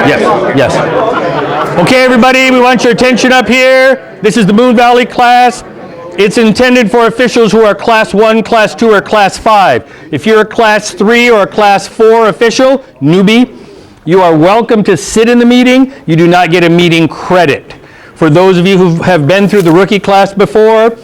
Yes, yes. Okay, everybody, we want your attention up here. This is the Moon Valley class. It's intended for officials who are Class 1, Class 2, or Class 5. If you're a Class 3 or a Class 4 official, newbie, you are welcome to sit in the meeting. You do not get a meeting credit. For those of you who have been through the rookie class before,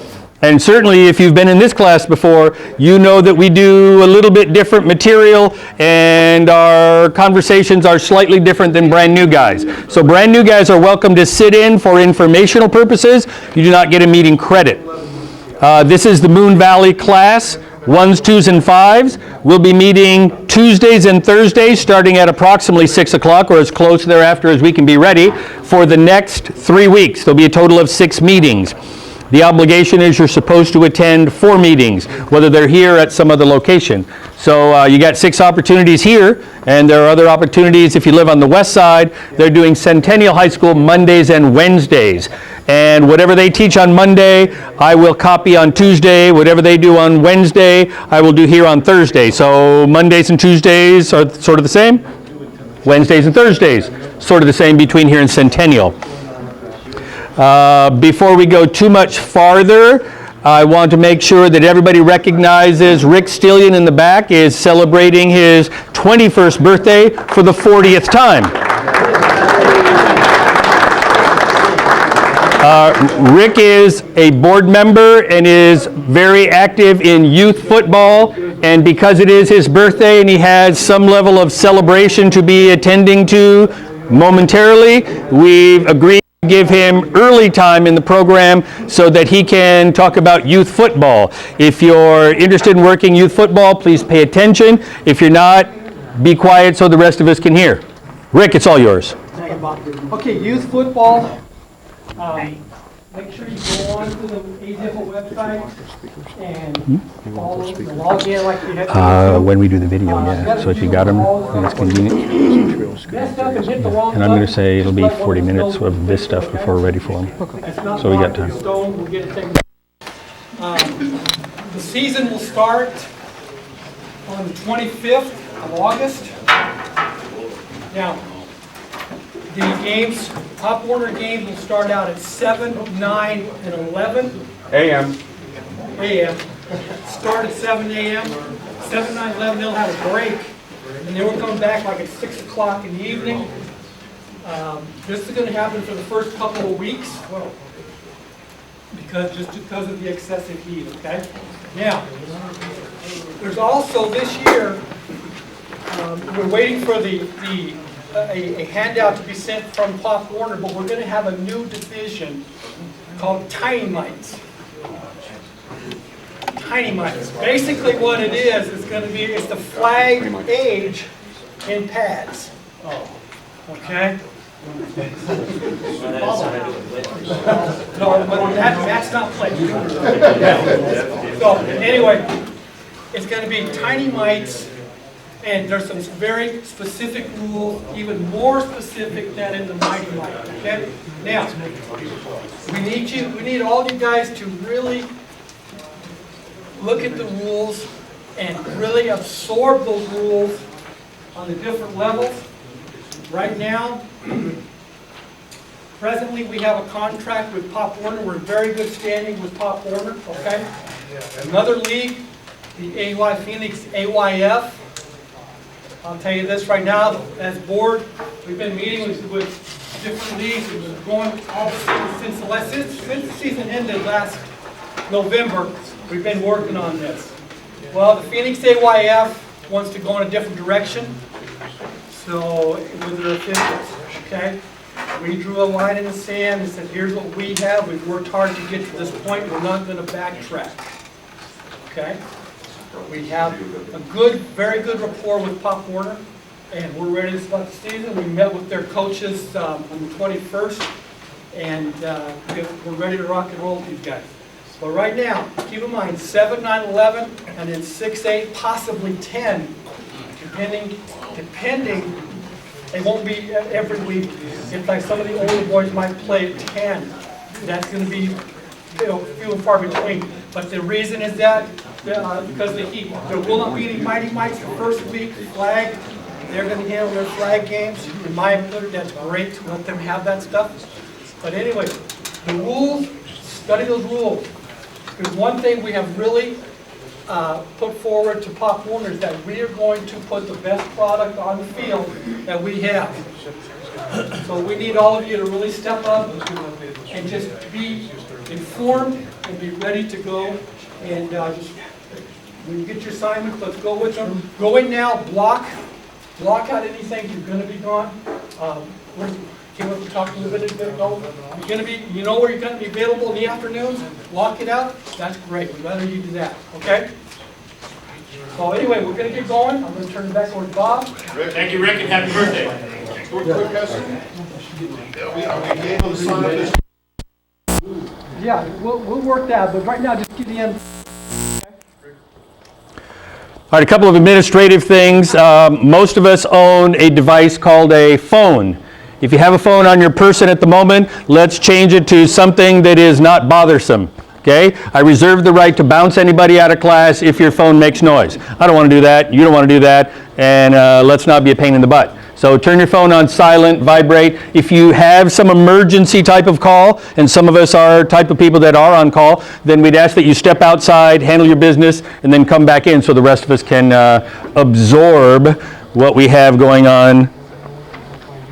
and certainly if you've been in this class before, you know that we do a little bit different material and our conversations are slightly different than brand new guys. So brand new guys are welcome to sit in for informational purposes. You do not get a meeting credit. This is the Moon Valley class, 1s, 2s, and 5s. We'll be meeting Tuesdays and Thursdays starting at approximately 6 o'clock or as close thereafter as we can be ready for the next 3 weeks. There'll be a total of 6 meetings. The obligation is you're supposed to attend 4 meetings, whether they're here at some other location. So you got 6 opportunities here, and there are other opportunities if you live on the west side. They're doing Centennial High School Mondays and Wednesdays. And whatever they teach on Monday, I will copy on Tuesday. Whatever they do on Wednesday, I will do here on Thursday. So Mondays and Tuesdays are sort of the same. Wednesdays and Thursdays, sort of the same between here and Centennial. Before we go too much farther, I want to make sure that everybody recognizes Rick Stillion in the back is celebrating his 21st birthday for the 40th time. Rick is a board member and is very active in youth football, and because it is his birthday and he has some level of celebration to be attending to momentarily, we've agreed to give him early time in the program so that he can talk about youth football. If you're interested in working youth football, please pay attention. If you're not, be quiet so the rest of us can hear. Rick, it's all yours. Okay, youth football. Make sure you go on to the AZFOA website and follow the log in like you have to. When we do the video, yeah. So if you got them, and it's convenient. And I'm going to say it'll be 40 minutes of this stuff before we're ready for them. So we got time. The season will start on the 25th of August. Now, the games, Pop Warner games will start out at 7, 9, and 11 a.m. Start at 7 a.m. 7, 9, 11, they'll have a break. And then we'll come back like at 6 o'clock in the evening. This is going to happen for the first couple of weeks. Because of the excessive heat, okay? Now, there's also this year, we're waiting for a handout to be sent from Pop Warner, but we're going to have a new division called Tiny Mites. Tiny Mites. Basically what it is, it's the flag age in pads. Okay? No, but that's not played. So anyway, it's going to be Tiny Mites. And there's some very specific rules, even more specific than in the Mighty Might. Okay? Now, we need all you guys to really look at the rules and really absorb those rules on the different levels. Right now, presently we have a contract with Pop Warner. We're in very good standing with Pop Warner. Okay? Another league, the AY Phoenix AYF. I'll tell you this right now, as board, we've been meeting with different leagues. We've been going all since the season ended last November. We've been working on this. Well, the Phoenix AYF wants to go in a different direction. So with their officials, okay? We drew a line in the sand and said, here's what we have. We've worked hard to get to this point. We're not going to backtrack. Okay? We have a very good rapport with Pop Warner, and we're ready to start the season. We met with their coaches on the 21st, and we're ready to rock and roll with these guys. But right now, keep in mind, 7, 9, 11, and then 6, 8, possibly 10, depending. It won't be every week. It's like some of the older boys might play 10. That's going to be few and far between. But the reason is that because of the heat. There will not be any Mighty Mites the first week. Flag they're gonna handle their flag games. In my opinion, that's great to let them have that stuff. But anyway, the rules, study those rules. Because one thing we have really put forward to Pop Warner is that we are going to put the best product on the field that we have. So we need all of you to really step up and just be informed and be ready to go. And just when you get your assignments, let's go with them. Go in now, block out anything. You're going to be gone. Came up and talked a little bit ago. You're going to be, you know where you're going to be available in the afternoons. Block it out. That's great. We'd rather you do that. Okay. So anyway, we're going to get going. I'm going to turn it back over to Bob. Thank you, Rick, and happy birthday. Yeah, we'll work that, but right now just get in. All right, a couple of administrative things. Most of us own a device called a phone. If you have a phone on your person at the moment, let's change it to something that is not bothersome. Okay? I reserve the right to bounce anybody out of class if your phone makes noise. I don't want to do that. You don't want to do that. And let's not be a pain in the butt. So turn your phone on silent, vibrate. If you have some emergency type of call, and some of us are type of people that are on call, then we'd ask that you step outside, handle your business, and then come back in so the rest of us can absorb what we have going on.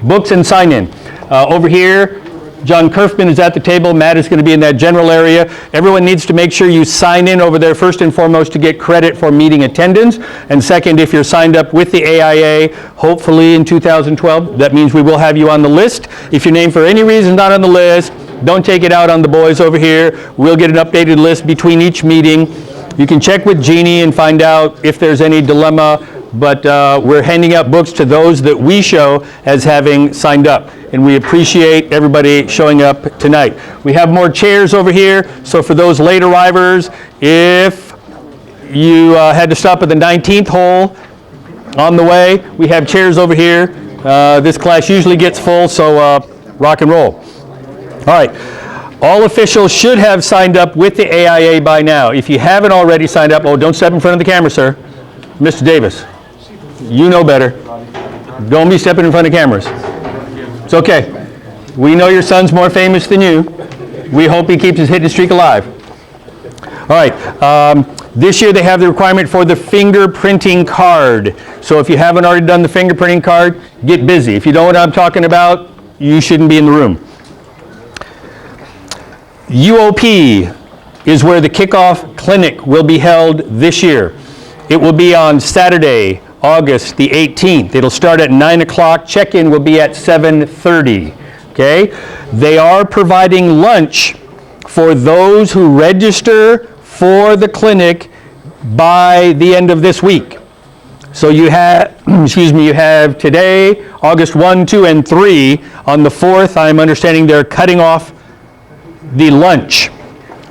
Books and sign-in. Over here, John Kerfman is at the table. Matt is going to be in that general area. Everyone needs to make sure you sign in over there first and foremost to get credit for meeting attendance. And second, if you're signed up with the AIA, hopefully in 2012, that means we will have you on the list. If your name for any reason is not on the list, don't take it out on the boys over here. We'll get an updated list between each meeting. You can check with Jeannie and find out if there's any dilemma, but we're handing out books to those that we show as having signed up. And we appreciate everybody showing up tonight. We have more chairs over here, so for those late arrivers, if you had to stop at the 19th hole on the way, we have chairs over here. This class usually gets full, so rock and roll. All right. All officials should have signed up with the AIA by now. If you haven't already signed up, oh, don't step in front of the camera, sir. Mr. Davis, you know better. Don't be stepping in front of cameras. It's okay. We know your son's more famous than you. We hope he keeps his hitting streak alive. All right. This year they have the requirement for the fingerprinting card. So if you haven't already done the fingerprinting card, get busy. If you know what I'm talking about, you shouldn't be in the room. UOP is where the kickoff clinic will be held this year. It will be on Saturday, August the 18th. It'll start at 9 o'clock. Check-in will be at 7:30. Okay? They are providing lunch for those who register for the clinic by the end of this week. So you have, you have today, August 1, 2, and 3. On the 4th, I'm understanding they're cutting off the lunch.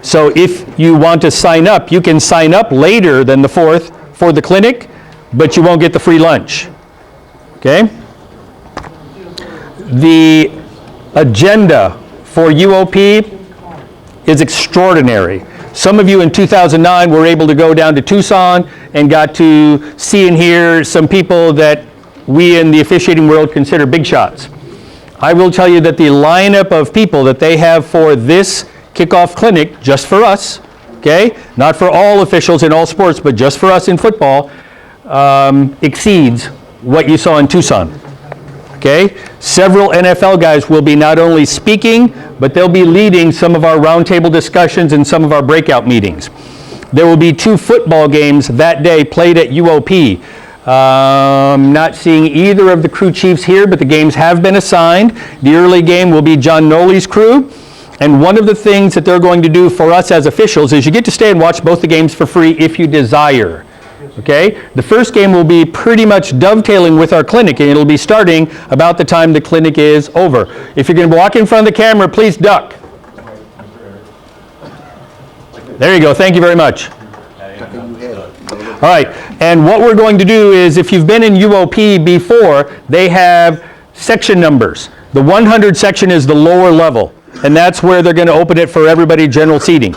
So if you want to sign up, you can sign up later than the 4th for the clinic, but you won't get the free lunch. Okay? The agenda for UOP is extraordinary. Some of you in 2009 were able to go down to Tucson and got to see and hear some people that we in the officiating world consider big shots. I will tell you that the lineup of people that they have for this kickoff clinic, just for us, okay, not for all officials in all sports, but just for us in football, exceeds what you saw in Tucson. Okay? Several NFL guys will be not only speaking, but they'll be leading some of our roundtable discussions and some of our breakout meetings. There will be 2 football games that day played at UOP. Not seeing either of the crew chiefs here, but the games have been assigned. The early game will be John Noli's crew. And one of the things that they're going to do for us as officials is you get to stay and watch both the games for free if you desire. Okay? The first game will be pretty much dovetailing with our clinic, and it'll be starting about the time the clinic is over. If you're going to walk in front of the camera, please duck. There you go. Thank you very much. All right, and what we're going to do is, if you've been in UOP before, they have section numbers. The 100 section is the lower level, and that's where they're going to open it for everybody, general seating.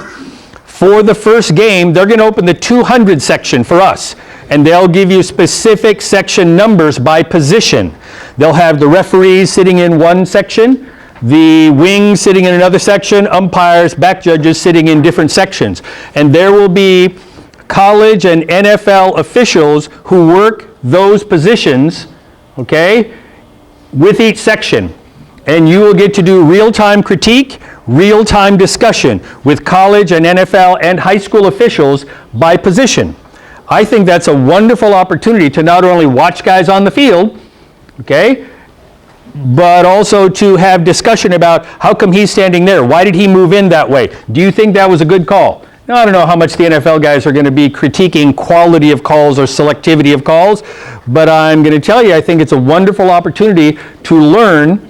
For the first game, they're going to open the 200 section for us, and they'll give you specific section numbers by position. They'll have the referees sitting in one section, the wings sitting in another section, umpires, back judges sitting in different sections. And there will be college and NFL officials who work those positions, okay, with each section. And you will get to do real-time critique, real-time discussion with college and NFL and high school officials by position. I think that's a wonderful opportunity to not only watch guys on the field, okay, but also to have discussion about how come he's standing there? Why did he move in that way? Do you think that was a good call? Now, I don't know how much the NFL guys are going to be critiquing quality of calls or selectivity of calls, but I'm going to tell you, I think it's a wonderful opportunity to learn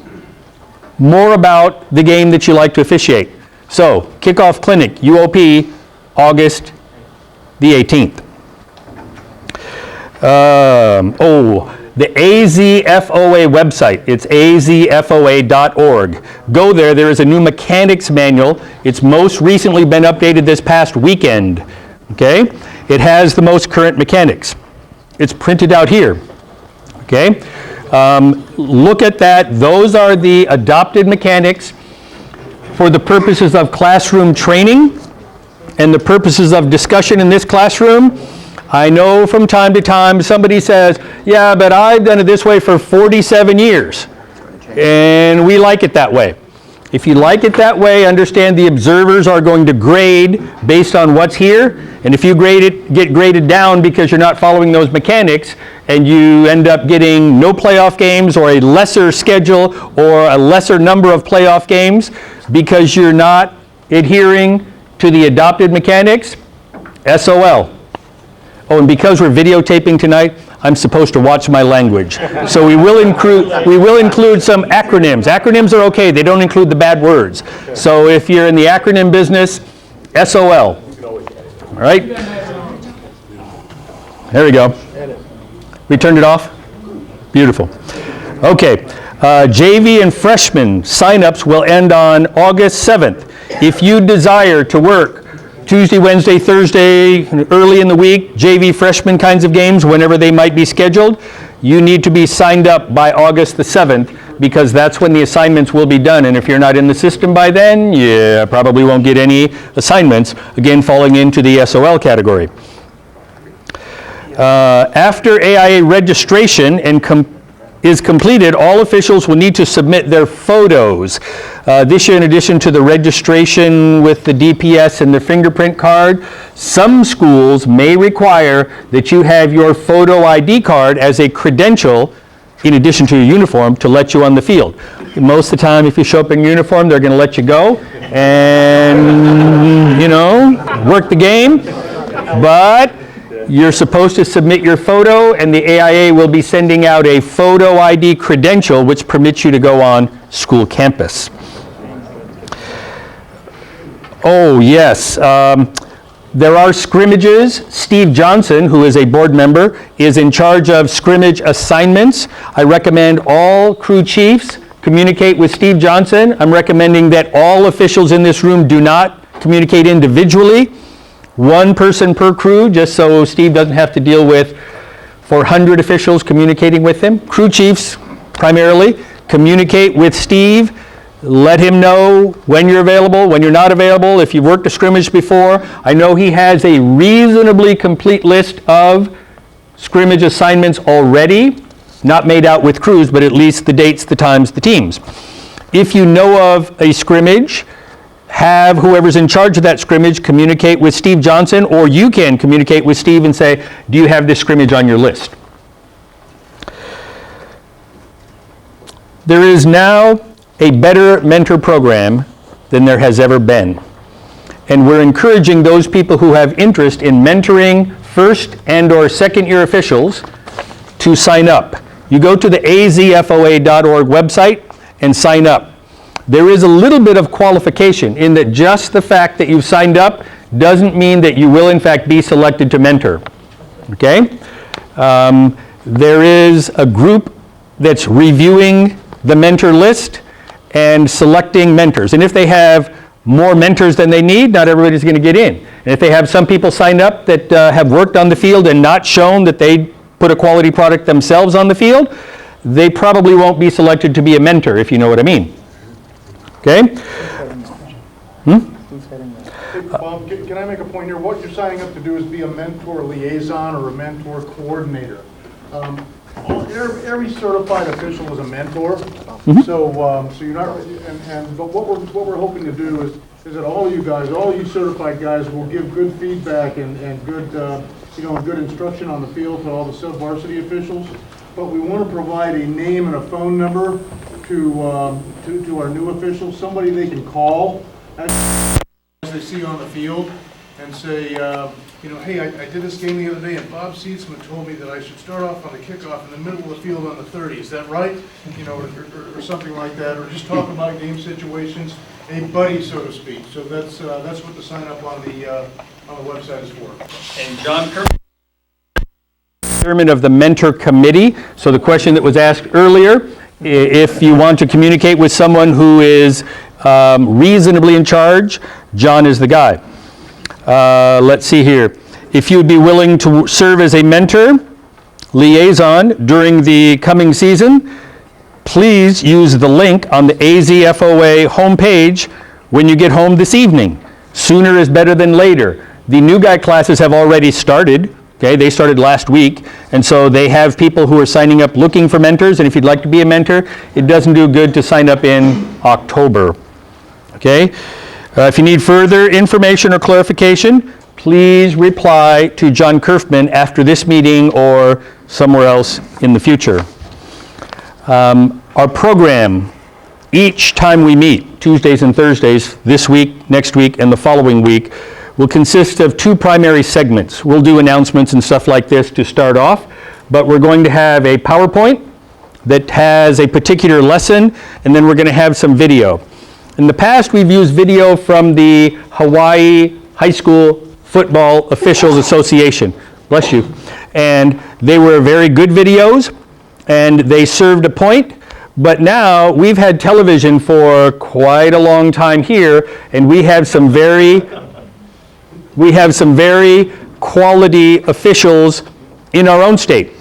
more about the game that you like to officiate. So, kickoff clinic, UOP, August the 18th. The AZFOA website, it's azfoa.org. Go there, there is a new mechanics manual. It's most recently been updated this past weekend, okay? It has the most current mechanics. It's printed out here, okay? Look at that. Those are the adopted mechanics for the purposes of classroom training and the purposes of discussion in this classroom. I know from time to time somebody says, yeah, but I've done it this way for 47 years, and we like it that way. If you like it that way, understand the observers are going to grade based on what's here, and if you get graded down because you're not following those mechanics, and you end up getting no playoff games or a lesser schedule or a lesser number of playoff games because you're not adhering to the adopted mechanics, SOL. Oh, and because we're videotaping tonight, I'm supposed to watch my language. So we will include some acronyms. Acronyms are okay, they don't include the bad words. So if you're in the acronym business, SOL. All right? There we go. We turned it off? Beautiful. Okay. JV and freshman sign-ups will end on August 7th. If you desire to work Tuesday, Wednesday, Thursday, early in the week, JV freshman kinds of games, whenever they might be scheduled, you need to be signed up by August the 7th because that's when the assignments will be done. And if you're not in the system by then, you probably won't get any assignments, again, falling into the SOL category. After AIA registration is completed, all officials will need to submit their photos. This year, in addition to the registration with the DPS and the fingerprint card, some schools may require that you have your photo ID card as a credential in addition to your uniform to let you on the field. Most of the time, if you show up in uniform, they're going to let you go and, work the game. But you're supposed to submit your photo, and the AIA will be sending out a photo ID credential which permits you to go on school campus. Oh, yes. There are scrimmages. Steve Johnson, who is a board member, is in charge of scrimmage assignments. I recommend all crew chiefs communicate with Steve Johnson. I'm recommending that all officials in this room do not communicate individually. One person per crew, just so Steve doesn't have to deal with 400 officials communicating with him. Crew chiefs, primarily, communicate with Steve. Let him know when you're available, when you're not available, if you've worked a scrimmage before. I know he has a reasonably complete list of scrimmage assignments already, not made out with crews, but at least the dates, the times, the teams. If you know of a scrimmage, have whoever's in charge of that scrimmage communicate with Steve Johnson, or you can communicate with Steve and say, do you have this scrimmage on your list? There is now a better mentor program than there has ever been. And we're encouraging those people who have interest in mentoring first and or second year officials to sign up. You go to the azfoa.org website and sign up. There is a little bit of qualification in that just the fact that you've signed up doesn't mean that you will in fact be selected to mentor. Okay? There is a group that's reviewing the mentor list and selecting mentors. And if they have more mentors than they need, not everybody's going to get in. And if they have some people signed up that have worked on the field and not shown that they put a quality product themselves on the field, they probably won't be selected to be a mentor, if you know what I mean. Okay? Hey, Bob, can I make a point here? What you're signing up to do is be a mentor liaison or a mentor coordinator. Every certified official is a mentor. So you're not, but what we're hoping to do is that all you guys, all you certified guys, will give good feedback and good good instruction on the field to all the sub-varsity officials. But we want to provide a name and a phone number to our new officials, somebody they can call as they see on the field and say, hey, I did this game the other day and Bob Seedsman told me that I should start off on the kickoff in the middle of the field on the 30. Is that right? Or something like that, or just talk about game situations, a buddy, so to speak. So that's what the sign up on the website is for. And John Kirk. Chairman of the mentor committee. So the question that was asked earlier, if you want to communicate with someone who is reasonably in charge, John is the guy. Let's see here. If you would be willing to serve as a mentor, liaison during the coming season, please use the link on the AZFOA homepage when you get home this evening. Sooner is better than later. The new guy classes have already started. Okay, they started last week, and so they have people who are signing up looking for mentors, and if you'd like to be a mentor, it doesn't do good to sign up in October. Okay? If you need further information or clarification, please reply to John Kerfman after this meeting or somewhere else in the future. Our program, each time we meet, Tuesdays and Thursdays, this week, next week, and the following week, will consist of two primary segments. We'll do announcements and stuff like this to start off, but we're going to have a PowerPoint that has a particular lesson, and then we're going to have some video. In the past, we've used video from the Hawaii High School Football Officials Association. Bless you. And they were very good videos, and they served a point. But now, we've had television for quite a long time here, and we have some very quality officials in our own state.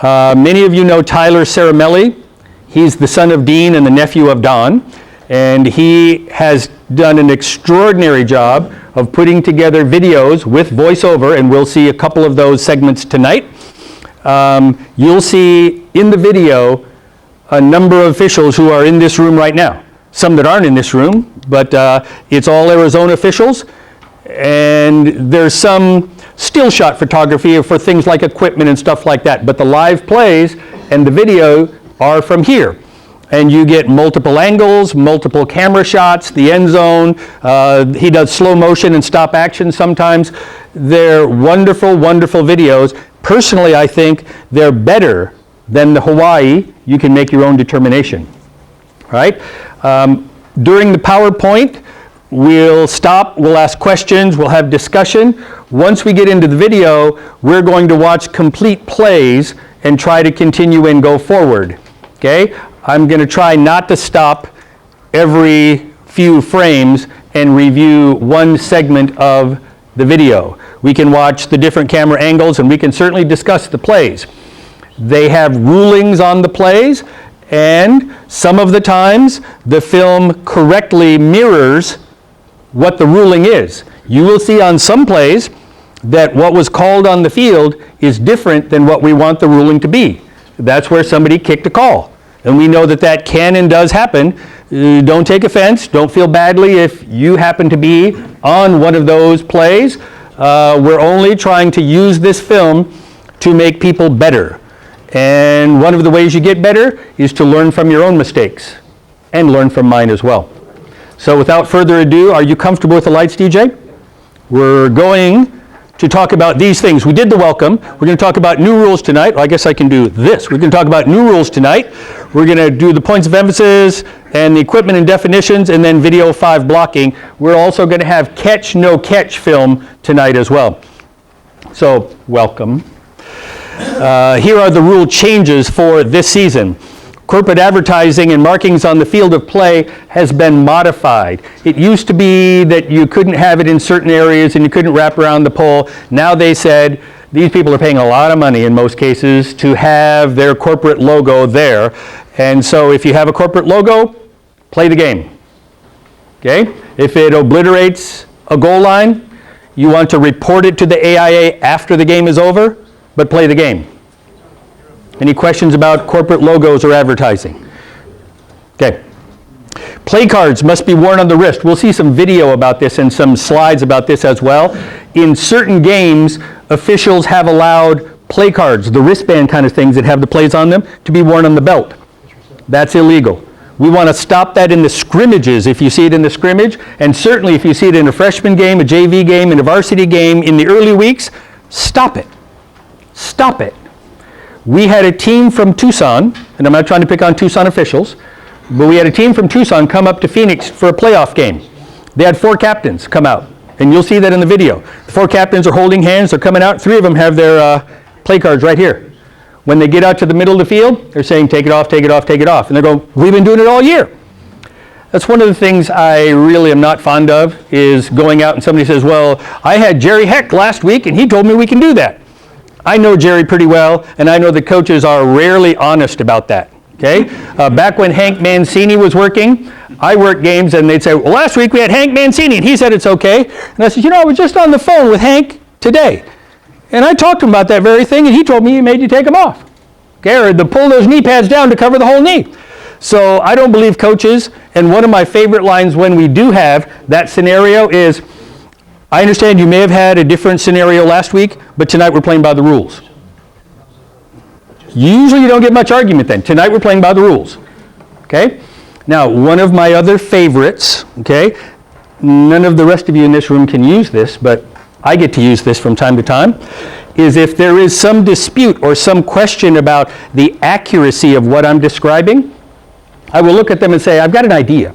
Many of you know Tyler Caramelli. He's the son of Dean and the nephew of Don. And he has done an extraordinary job of putting together videos with voiceover, and we'll see a couple of those segments tonight. You'll see in the video a number of officials who are in this room right now. Some that aren't in this room, but it's all Arizona officials. And there's some still shot photography for things like equipment and stuff like that. But the live plays and the video are from here. And you get multiple angles, multiple camera shots, the end zone. He does slow motion and stop action sometimes. They're wonderful, wonderful videos. Personally, I think they're better than the Hawaii. You can make your own determination. All right? During the PowerPoint, we'll stop, we'll ask questions, we'll have discussion. Once we get into the video, we're going to watch complete plays and try to continue and go forward. Okay? I'm going to try not to stop every few frames and review one segment of the video. We can watch the different camera angles and we can certainly discuss the plays. They have rulings on the plays, and some of the times the film correctly mirrors what the ruling is. You will see on some plays that what was called on the field is different than what we want the ruling to be. That's where somebody kicked a call. And we know that that can and does happen. Don't take offense. Don't feel badly if you happen to be on one of those plays. We're only trying to use this film to make people better. And one of the ways you get better is to learn from your own mistakes and learn from mine as well. So without further ado, are you comfortable with the lights, DJ? We're going to talk about these things. We did the welcome. We're going to talk about new rules tonight. Well, I guess I can do this. We're going to talk about new rules tonight. We're going to do the points of emphasis and the equipment and definitions, and then video 5 blocking. We're also going to have catch, no catch film tonight as well. So, welcome. Here are the rule changes for this season. corporate advertising and markings on the field of play has been modified. It used to be that you couldn't have it in certain areas and you couldn't wrap around the pole. Now they said these people are paying a lot of money in most cases to have their corporate logo there. And so if you have a corporate logo, play the game. Okay? If it obliterates a goal line, you want to report it to the AIA after the game is over, but play the game. Any questions about corporate logos or advertising? Okay. Play cards must be worn on the wrist. We'll see some video about this and some slides about this as well. In certain games, officials have allowed play cards, the wristband kind of things that have the plays on them, to be worn on the belt. That's illegal. We want to stop that in the scrimmages if you see it in the scrimmage, and certainly if you see it in a freshman game, a JV game, in a varsity game in the early weeks, stop it. Stop it. We had a team from Tucson, and I'm not trying to pick on Tucson officials, but we had a team from Tucson come up to Phoenix for a playoff game. They had 4 captains come out, and you'll see that in the video. The 4 captains are holding hands, they're coming out, 3 of them have their play cards right here. When they get out to the middle of the field, they're saying, take it off, take it off, take it off. And they're going, we've been doing it all year. That's one of the things I really am not fond of, is going out and somebody says, well, I had Jerry Heck last week and he told me we can do that. I know Jerry pretty well, and I know the coaches are rarely honest about that. Okay? Back when Hank Mancini was working, I worked games and they'd say, well, last week we had Hank Mancini and he said it's okay. And I said, you know, I was just on the phone with Hank today. And I talked to him about that very thing, and he told me he made you take them off. Okay, or to pull those knee pads down to cover the whole knee. So I don't believe coaches, and one of my favorite lines when we do have that scenario is, I understand you may have had a different scenario last week, but tonight we're playing by the rules. Usually you don't get much argument then. Tonight we're playing by the rules. Okay? Now, one of my other favorites, okay, none of the rest of you in this room can use this, but I get to use this from time to time, is if there is some dispute or some question about the accuracy of what I'm describing, I will look at them and say, I've got an idea.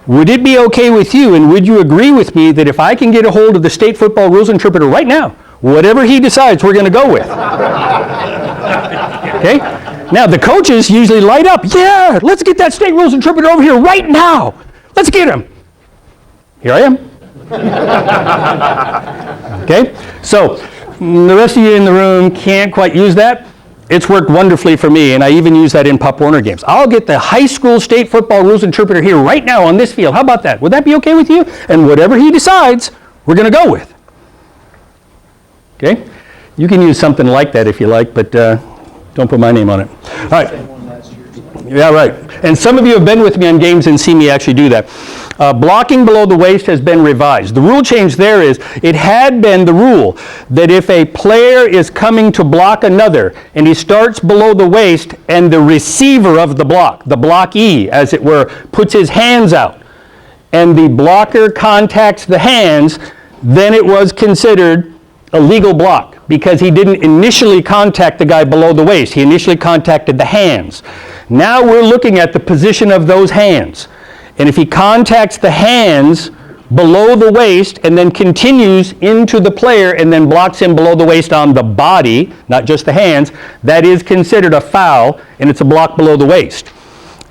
Would it be okay with you, and would you agree with me that if I can get a hold of the state football rules interpreter right now, whatever he decides we're going to go with? Okay? Now, the coaches usually light up. Yeah, let's get that state rules interpreter over here right now. Let's get him. Here I am. Okay? So, the rest of you in the room can't quite use that. It's worked wonderfully for me, and I even use that in Pop Warner games. I'll get the high school state football rules interpreter here right now on this field. How about that? Would that be okay with you? And whatever he decides, we're going to go with. Okay? You can use something like that if you like, but don't put my name on it. All right. Yeah, right. And some of you have been with me on games and seen me actually do that. Blocking below the waist has been revised. The rule change there is, it had been the rule that if a player is coming to block another and he starts below the waist and the receiver of the blockee, as it were, puts his hands out and the blocker contacts the hands, then it was considered a legal block because he didn't initially contact the guy below the waist. He initially contacted the hands. Now we're looking at the position of those hands. And if he contacts the hands below the waist and then continues into the player and then blocks him below the waist on the body, not just the hands, that is considered a foul, and it's a block below the waist.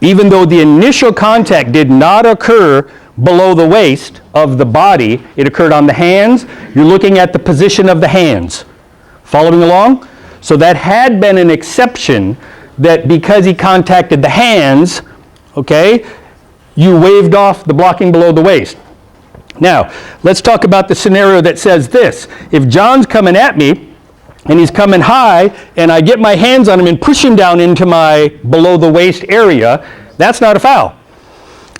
Even though the initial contact did not occur below the waist of the body, it occurred on the hands. You're looking at the position of the hands. Following along? So that had been an exception, that because he contacted the hands, okay, you waved off the blocking below the waist. Now, let's talk about the scenario that says this. If John's coming at me, and he's coming high, and I get my hands on him and push him down into my below the waist area, that's not a foul.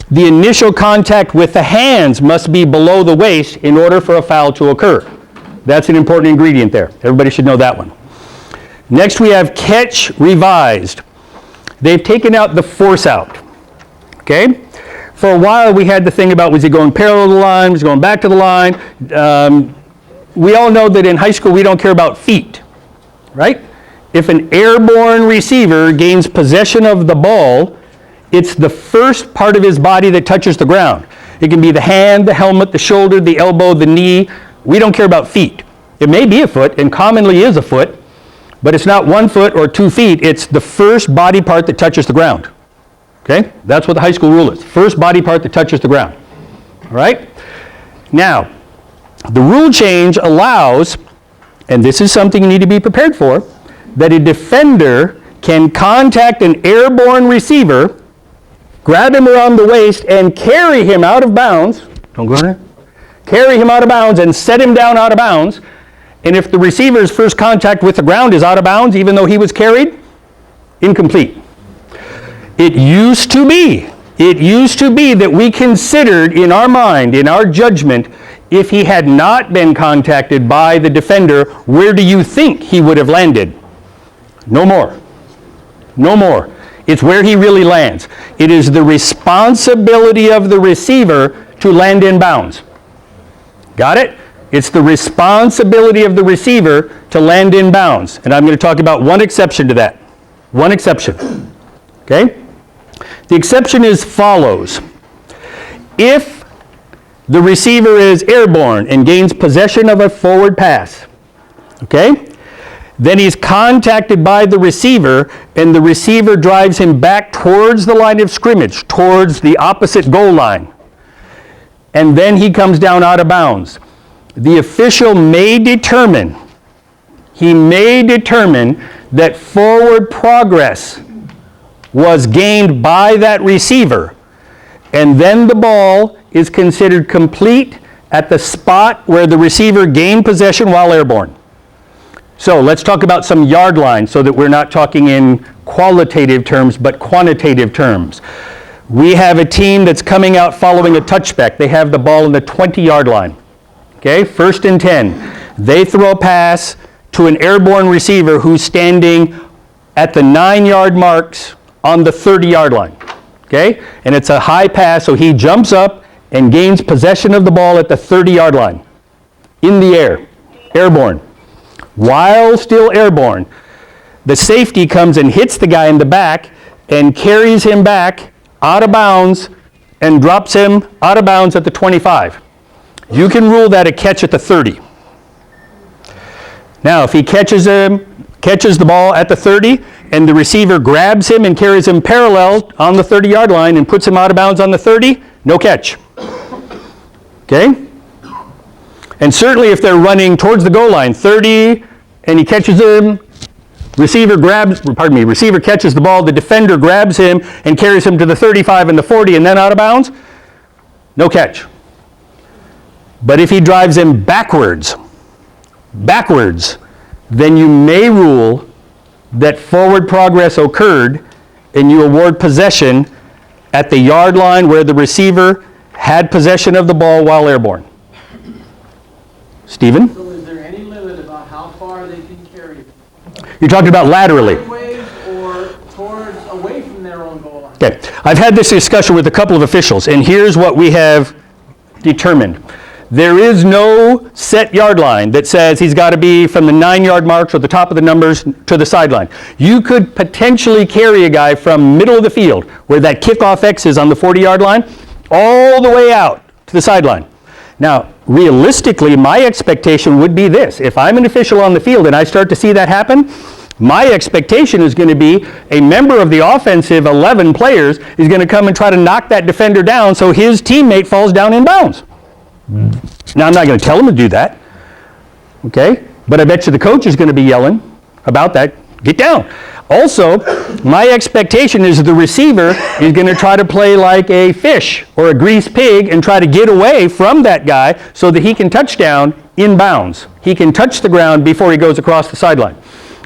The initial contact with the hands must be below the waist in order for a foul to occur. That's an important ingredient there. Everybody should know that one. Next we have catch revised. They've taken out the force out. Okay? For a while we had the thing about, was he going parallel to the line, was he going back to the line? We all know that in high school we don't care about feet, right? If an airborne receiver gains possession of the ball, it's the first part of his body that touches the ground. It can be the hand, the helmet, the shoulder, the elbow, the knee. We don't care about feet. It may be a foot, and commonly is a foot, but it's not 1 foot or 2 feet. It's the first body part that touches the ground. Okay? That's what the high school rule is. First body part that touches the ground. All right? Now, the rule change allows, and this is something you need to be prepared for, that a defender can contact an airborne receiver, grab him around the waist, and carry him out of bounds. Don't go there. Carry him out of bounds and set him down out of bounds. And if the receiver's first contact with the ground is out of bounds, even though he was carried, incomplete. It used to be that we considered in our mind, in our judgment, if he had not been contacted by the defender, where do you think he would have landed? No more. No more. It's where he really lands. It is the responsibility of the receiver to land in bounds. Got it? It's the responsibility of the receiver to land in bounds. And I'm going to talk about one exception to that. One exception. Okay? The exception is follows. If the receiver is airborne and gains possession of a forward pass, okay? Then he's contacted by the receiver, and the receiver drives him back towards the line of scrimmage, towards the opposite goal line. And then he comes down out of bounds. The official may determine, that forward progress was gained by that receiver, and then the ball is considered complete at the spot where the receiver gained possession while airborne. So let's talk about some yard lines so that we're not talking in qualitative terms but quantitative terms. We have a team that's coming out following a touchback. They have the ball in the 20-yard line. Okay, 1st and 10. They throw a pass to an airborne receiver who's standing at the 9-yard marks on the 30-yard line. Okay, and it's a high pass, so he jumps up and gains possession of the ball at the 30-yard line. In the air, airborne. While still airborne, the safety comes and hits the guy in the back and carries him back out of bounds and drops him out of bounds at the 25. You can rule that a catch at the 30. Now, if he catches the ball at the 30, and the receiver grabs him and carries him parallel on the 30-yard line and puts him out of bounds on the 30, no catch. Okay? And certainly if they're running towards the goal line, 30, and he catches him, receiver catches the ball, the defender grabs him and carries him to the 35 and the 40 and then out of bounds, no catch. But if he drives him backwards, then you may rule that forward progress occurred and you award possession at the yard line where the receiver had possession of the ball while airborne. Stephen? So is there any limit about how far they can carry it? You're talking about laterally. Sideways or towards, away from their own goal line? Okay. I've had this discussion with a couple of officials, and here's what we have determined. There is no set yard line that says he's got to be from the 9-yard marks or the top of the numbers to the sideline. You could potentially carry a guy from middle of the field, where that kickoff X is on the 40-yard line, all the way out to the sideline. Now, realistically, my expectation would be this. If I'm an official on the field and I start to see that happen, my expectation is going to be a member of the offensive 11 players is going to come and try to knock that defender down so his teammate falls down in bounds. Now, I'm not going to tell him to do that, okay? But I bet you the coach is going to be yelling about that. Get down. Also, my expectation is the receiver is going to try to play like a fish or a greased pig and try to get away from that guy so that he can touch down in bounds. He can touch the ground before he goes across the sideline.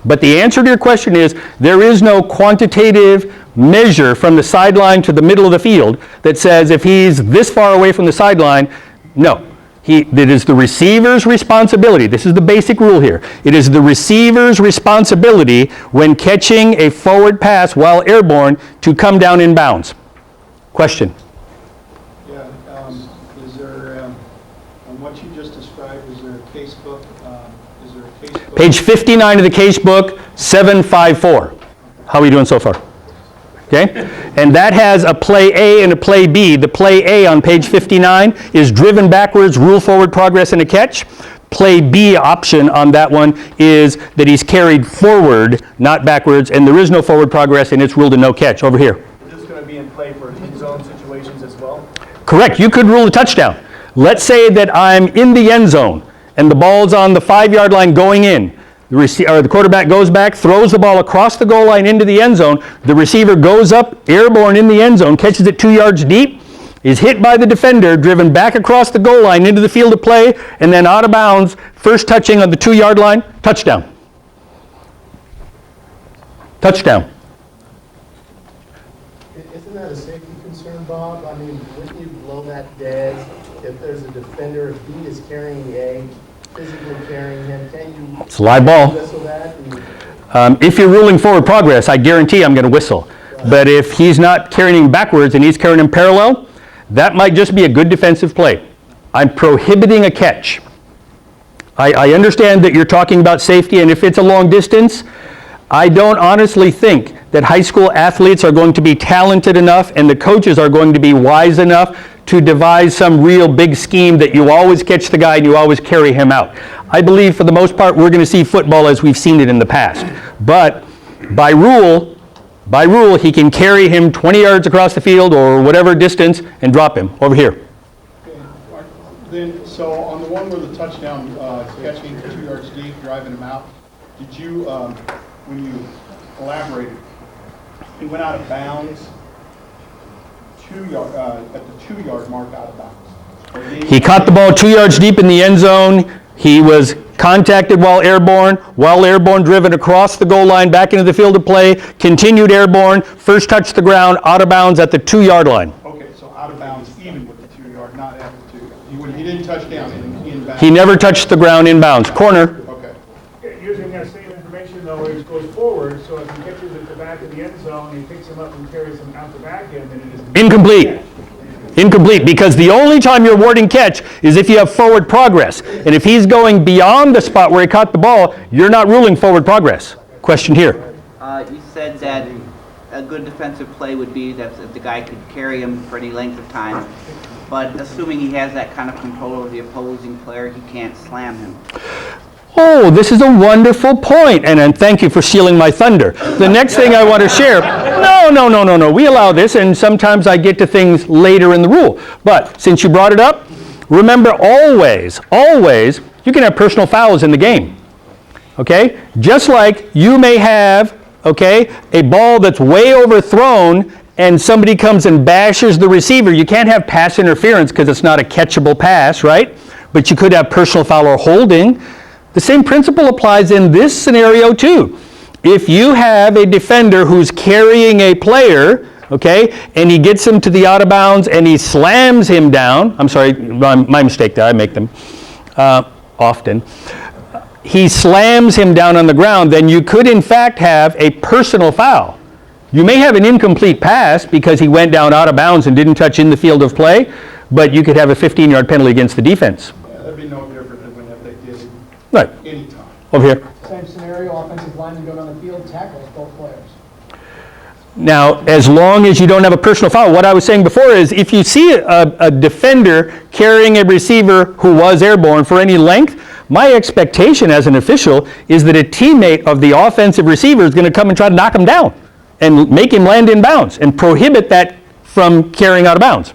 But the answer to your question is there is no quantitative measure from the sideline to the middle of the field that says if he's this far away from the sideline, no. It is the receiver's responsibility. This is the basic rule here. It is the receiver's responsibility when catching a forward pass while airborne to come down in bounds. Question? Yeah, is there, on what you just described, is there a case book? Page 59 of the case book, 754. How are we doing so far? Okay? And that has a play A and a play B. The play A on page 59 is driven backwards, rule forward progress and a catch. Play B option on that one is that he's carried forward, not backwards, and there is no forward progress and it's ruled a no catch. Over here. Is this going to be in touchdown situations as well? Correct. You could rule a touchdown. Let's say that I'm in the end zone and the ball's on the 5-yard line going in. The quarterback goes back, throws the ball across the goal line into the end zone. The receiver goes up, airborne in the end zone, catches it 2 yards deep, is hit by the defender, driven back across the goal line into the field of play, and then out of bounds, first touching on the 2-yard line, touchdown. Touchdown. Isn't that a safety concern, Bob? I mean, wouldn't you blow that dead if there's a defender, if B is carrying A, physically carrying him? Can you It's a live ball. whistle that? And If you're ruling forward progress, I guarantee I'm going to whistle. But if he's not carrying him backwards and he's carrying him parallel, that might just be a good defensive play. I'm prohibiting a catch. I understand that you're talking about safety, and if it's a long distance, I don't honestly think that high school athletes are going to be talented enough and the coaches are going to be wise enough to devise some real big scheme that you always catch the guy and you always carry him out. I believe for the most part we're going to see football as we've seen it in the past. But by rule, he can carry him 20 yards across the field or whatever distance and drop him over here. Then, so on the one where the touchdown, catching 2 yards deep, driving him out, did you, when you elaborated, he went out of bounds, at the 2-yard mark out of bounds? He caught the ball 2 yards deep in the end zone. He was contacted while airborne, driven across the goal line back into the field of play, continued airborne, first touched the ground, out of bounds at the 2-yard line. Okay, so out of bounds even with the 2-yard, not at the 2. He didn't touch down in bounds? He never touched the ground in bounds. Corner. Okay. Using that same information, though, it goes forward, so if he catches at the back of the end zone, he picks him up and carries him out the back end, then it is... Incomplete. Incomplete, because the only time you're awarding catch is if you have forward progress. And if he's going beyond the spot where he caught the ball, you're not ruling forward progress. Question here. You said that a good defensive play would be that if the guy could carry him for any length of time. But assuming he has that kind of control over the opposing player, he can't slam him. Oh, this is a wonderful point, and thank you for stealing my thunder. The next thing I want to share, no, we allow this, and sometimes I get to things later in the rule. But since you brought it up, remember always, you can have personal fouls in the game, okay? Just like you may have, okay, a ball that's way overthrown and somebody comes and bashes the receiver. You can't have pass interference because it's not a catchable pass, right? But you could have personal foul or holding. The same principle applies in this scenario too. If you have a defender who's carrying a player, okay, and he gets him to the out of bounds and he slams him down, I'm sorry, my mistake there, I make them often. He slams him down on the ground, then you could in fact have a personal foul. You may have an incomplete pass because he went down out of bounds and didn't touch in the field of play, but you could have a 15-yard penalty against the defense. Yeah, that'd be no different than if they did Right. any time. Over here. Same scenario, offensive lineman going on the field, tackles both players. Now, as long as you don't have a personal foul, what I was saying before is if you see a defender carrying a receiver who was airborne for any length, my expectation as an official is that a teammate of the offensive receiver is going to come and try to knock him down and make him land in bounds and prohibit that from carrying out of bounds.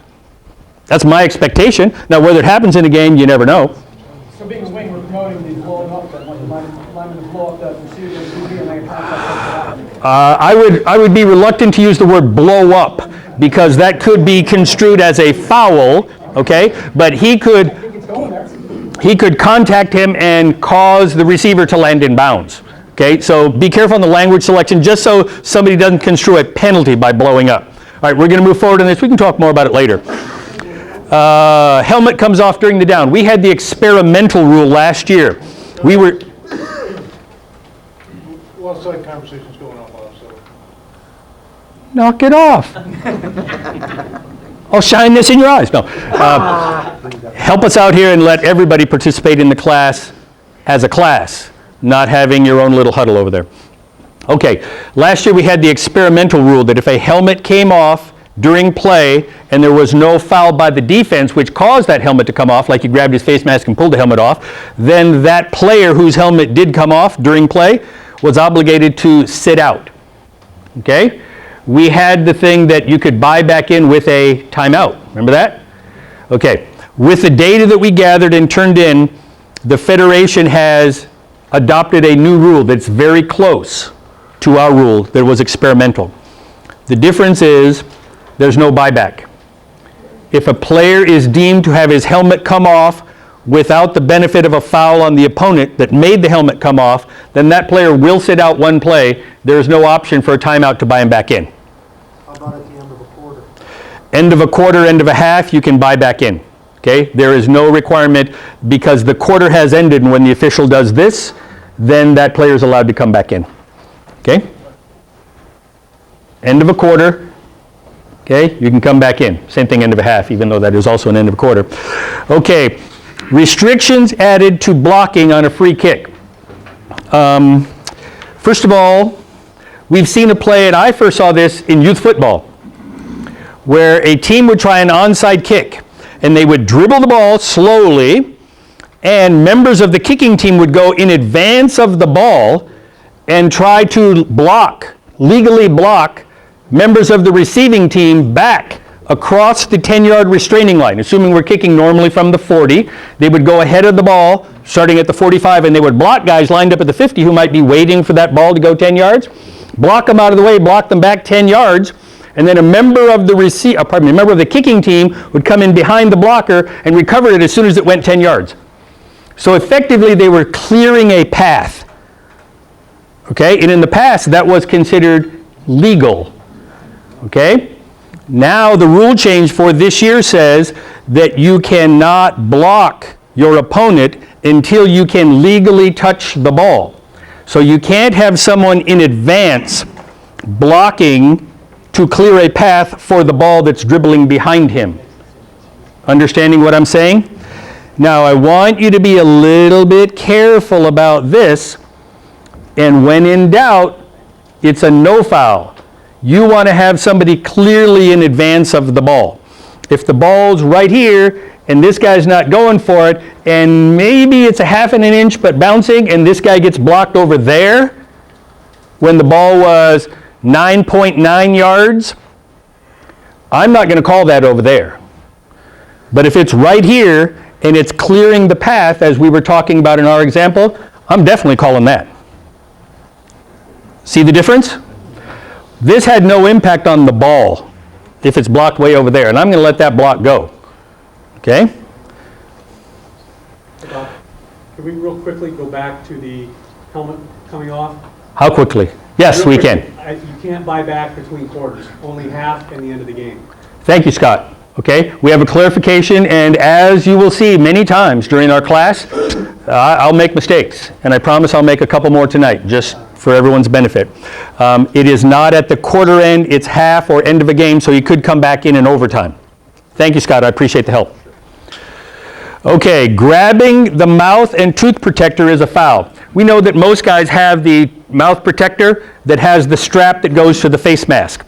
That's my expectation. Now, whether it happens in a game, you never know. So being a wing, we're promoting the blowing up, that like the lineman to blow up the receiver and make a contact. I would be reluctant to use the word blow up because that could be construed as a foul, okay? But he could contact him and cause the receiver to land in bounds. Okay, so be careful on the language selection just so somebody doesn't construe a penalty by blowing up. All right, we're going to move forward on this. We can talk more about it later. Helmet comes off during the down. We had the experimental rule last year. We were... Lots of conversations going on, Bob, so. Knock it off. I'll shine this in your eyes. No. Help us out here and let everybody participate in the class as a class, not having your own little huddle over there. Okay, last year we had the experimental rule that if a helmet came off during play and there was no foul by the defense which caused that helmet to come off, like he grabbed his face mask and pulled the helmet off, then that player whose helmet did come off during play was obligated to sit out. Okay? we had the thing that you could buy back in with a timeout. Remember that? Okay. With the data that we gathered and turned in, the Federation has adopted a new rule that's very close to our rule that was experimental. The difference is there's no buyback. If a player is deemed to have his helmet come off without the benefit of a foul on the opponent that made the helmet come off, then that player will sit out one play. There is no option for a timeout to buy him back in. How about at the end of a quarter? End of a quarter, end of a half, you can buy back in. Okay? There is no requirement because the quarter has ended, and when the official does this, then that player is allowed to come back in. Okay? End of a quarter, okay, you can come back in. Same thing, end of a half, even though that is also an end of a quarter. Okay, restrictions added to blocking on a free kick. First of all, we've seen a play, and I first saw this in youth football, where a team would try an onside kick, and they would dribble the ball slowly, and members of the kicking team would go in advance of the ball and try to block, legally block, members of the receiving team back across the 10-yard restraining line. Assuming we're kicking normally from the 40, they would go ahead of the ball, starting at the 45, and they would block guys lined up at the 50 who might be waiting for that ball to go 10 yards, block them out of the way, block them back 10 yards, and then a member of the kicking team would come in behind the blocker and recover it as soon as it went 10 yards. So effectively, they were clearing a path. Okay, and in the past, that was considered legal. Okay? Now the rule change for this year says that you cannot block your opponent until you can legally touch the ball. So you can't have someone in advance blocking to clear a path for the ball that's dribbling behind him. Understanding what I'm saying? Now I want you to be a little bit careful about this, and when in doubt, it's a no foul. You want to have somebody clearly in advance of the ball. If the ball's right here and this guy's not going for it, and maybe it's a half an inch but bouncing, and this guy gets blocked over there when the ball was 9.9 yards, I'm not going to call that over there. But if it's right here and it's clearing the path, as we were talking about in our example, I'm definitely calling that. See the difference? This had no impact on the ball if it's blocked way over there, and I'm going to let that block go. Okay? Can we real quickly go back to the helmet coming off? How quickly? Yes, we can. You can't buy back between quarters, only half and the end of the game. Thank you, Scott. Okay, we have a clarification, and as you will see many times during our class, I'll make mistakes, and I promise I'll make a couple more tonight, just for everyone's benefit. It is not at the quarter end, it's half or end of a game, so you could come back in overtime. Thank you, Scott, I appreciate the help. Okay, grabbing the mouth and tooth protector is a foul. We know that most guys have the mouth protector that has the strap that goes to the face mask.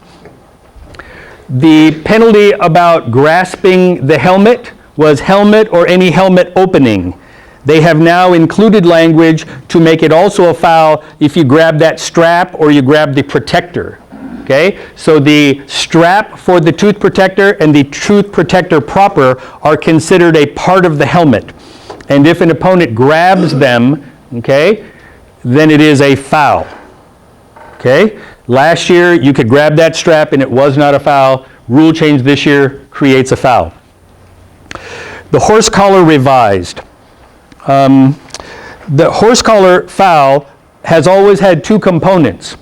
The penalty about grasping the helmet was helmet or any helmet opening. They have now included language to make it also a foul if you grab that strap or you grab the protector. Okay? So the strap for the tooth protector and the tooth protector proper are considered a part of the helmet. And if an opponent grabs them, okay, then it is a foul. Okay? Last year, you could grab that strap and it was not a foul. Rule change this year creates a foul. The horse collar revised. The horse collar foul has always had two components.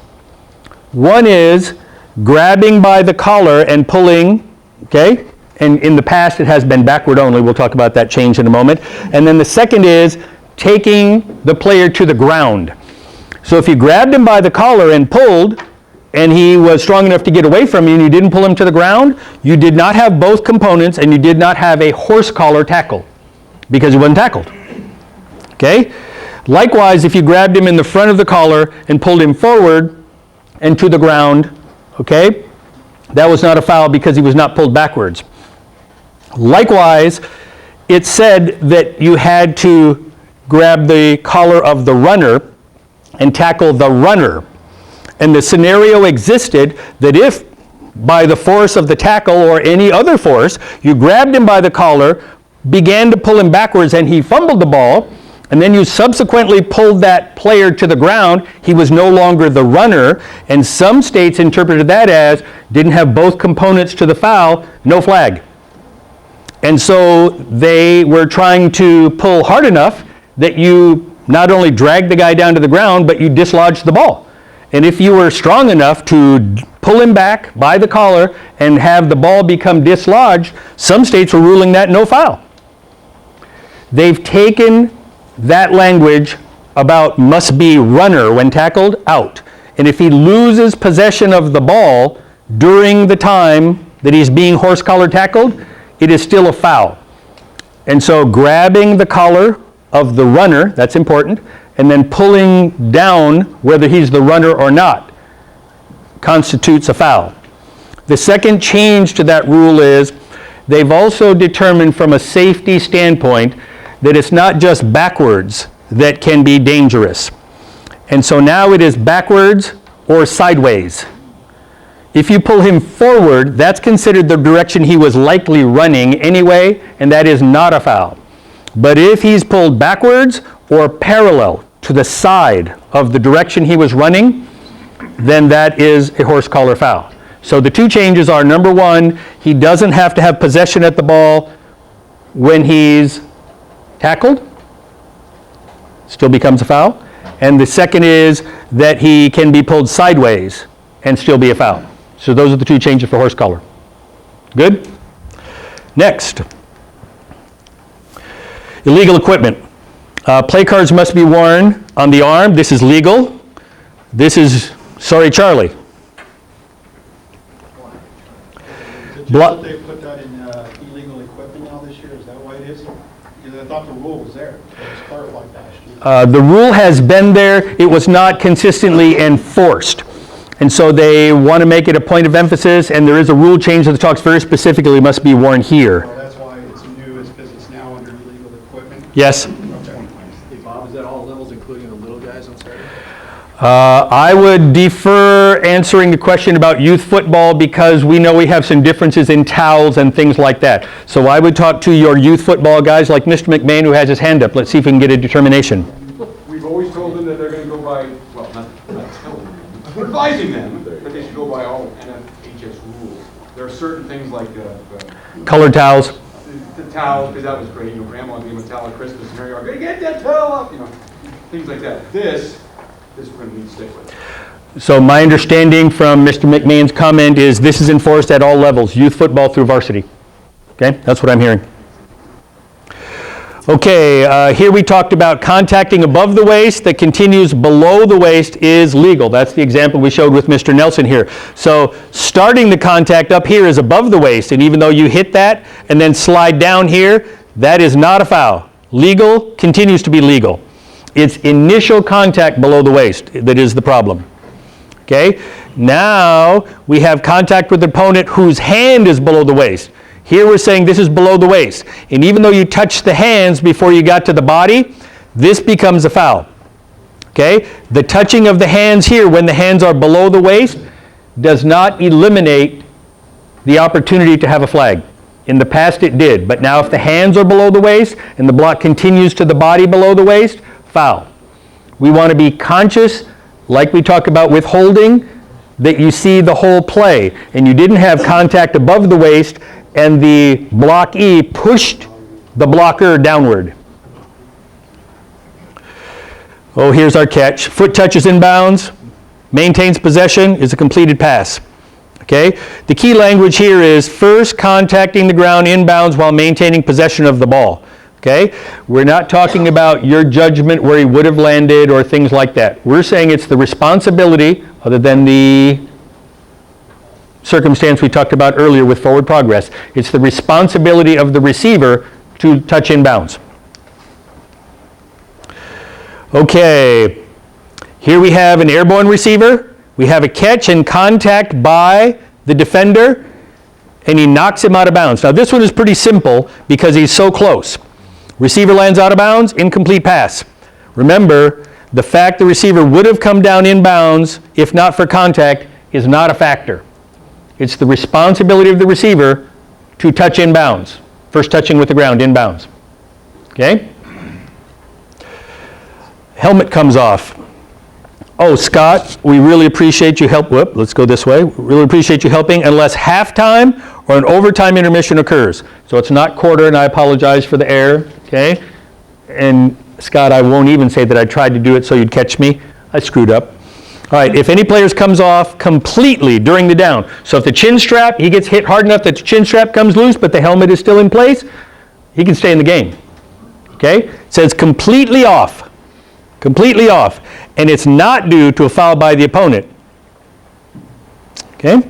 One is grabbing by the collar and pulling, okay? And in the past, it has been backward only. We'll talk about that change in a moment. And then the second is taking the player to the ground. So if you grabbed him by the collar and pulled, and he was strong enough to get away from you and you didn't pull him to the ground, you did not have both components and you did not have a horse collar tackle because he wasn't tackled. Okay? Likewise, if you grabbed him in the front of the collar and pulled him forward and to the ground, okay, that was not a foul because he was not pulled backwards. Likewise, it said that you had to grab the collar of the runner and tackle the runner. And the scenario existed that if by the force of the tackle or any other force, you grabbed him by the collar, began to pull him backwards, and he fumbled the ball, and then you subsequently pulled that player to the ground, he was no longer the runner, and some states interpreted that as didn't have both components to the foul, no flag. And so they were trying to pull hard enough that you not only dragged the guy down to the ground, but you dislodged the ball. And if you were strong enough to pull him back by the collar and have the ball become dislodged, some states were ruling that no foul. They've taken that language about must be runner when tackled out. And if he loses possession of the ball during the time that he's being horse collar tackled, it is still a foul. And so grabbing the collar of the runner, that's important, and then pulling down whether he's the runner or not constitutes a foul. The second change to that rule is they've also determined from a safety standpoint that it's not just backwards that can be dangerous. And so now it is backwards or sideways. If you pull him forward, that's considered the direction he was likely running anyway, and that is not a foul. But if he's pulled backwards or parallel to the side of the direction he was running, then that is a horse collar foul. So the two changes are, number one, he doesn't have to have possession at the ball when he's tackled, still becomes a foul. And the second is that he can be pulled sideways and still be a foul. So those are the two changes for horse collar. Good? Next. Illegal equipment. Play cards must be worn on the arm. This is legal. This is, sorry, Charlie. Is it just that they put that in illegal equipment now this year? Is that why it is? Because I thought the rule was there. It was clarified last year. The rule has been there. It was not consistently enforced. And so they want to make it a point of emphasis, and there is a rule change that talks very specifically must be worn here. So that's why it's new, is because it's now under illegal equipment? Yes? Hey Bob, is that all levels, including the little guys on Saturday? I would defer answering the question about youth football because we know we have some differences in towels and things like that. So I would talk to your youth football guys like Mr. McMahon, who has his hand up. Let's see if we can get a determination. We've always told them that they're going to go by, well, not telling them, we're advising them that they should go by all NFHS rules. There are certain things like Colored towels. the towel, because that was great. You know, Grandma gave him a towel at Christmas, and here you are, going to get that towel up. You know, things like that. This we're going to need to stick with. So my understanding from Mr. McMahon's comment is this is enforced at all levels, youth football through varsity. Okay, that's what I'm hearing. Okay, here we talked about contacting above the waist that continues below the waist is legal. That's the example we showed with Mr. Nelson here. So starting the contact up here is above the waist, and even though you hit that and then slide down here, that is not a foul. Legal continues to be legal. It's initial contact below the waist that is the problem. Okay, now we have contact with the opponent whose hand is below the waist. Here we're saying this is below the waist. And even though you touched the hands before you got to the body, this becomes a foul. Okay? The touching of the hands here when the hands are below the waist does not eliminate the opportunity to have a flag. In the past it did, but now if the hands are below the waist and the block continues to the body below the waist, foul. We want to be conscious, like we talk about withholding, that you see the whole play. And you didn't have contact above the waist and the block E pushed the blocker downward. Oh, here's our catch. Foot touches inbounds, maintains possession, is a completed pass. Okay? The key language here is first contacting the ground inbounds while maintaining possession of the ball. Okay? We're not talking about your judgment where he would have landed or things like that. We're saying it's the responsibility, other than the circumstance we talked about earlier with forward progress, it's the responsibility of the receiver to touch inbounds. Okay, here we have an airborne receiver. We have a catch and contact by the defender, and he knocks him out of bounds. Now this one is pretty simple because he's so close. Receiver lands out of bounds, incomplete pass. Remember, the fact the receiver would have come down inbounds if not for contact is not a factor. It's the responsibility of the receiver to touch inbounds. First touching with the ground, inbounds. Okay? Helmet comes off. Oh, Scott, we really appreciate you help. Whoop, let's go this way. We really appreciate you helping unless halftime or an overtime intermission occurs. So it's not quarter, and I apologize for the error. Okay? And Scott, I won't even say that I tried to do it so you'd catch me. I screwed up. All right, if any players comes off completely during the down, so if the chin strap, he gets hit hard enough that the chin strap comes loose, but the helmet is still in place, he can stay in the game. Okay? It says completely off. Completely off. And it's not due to a foul by the opponent. Okay?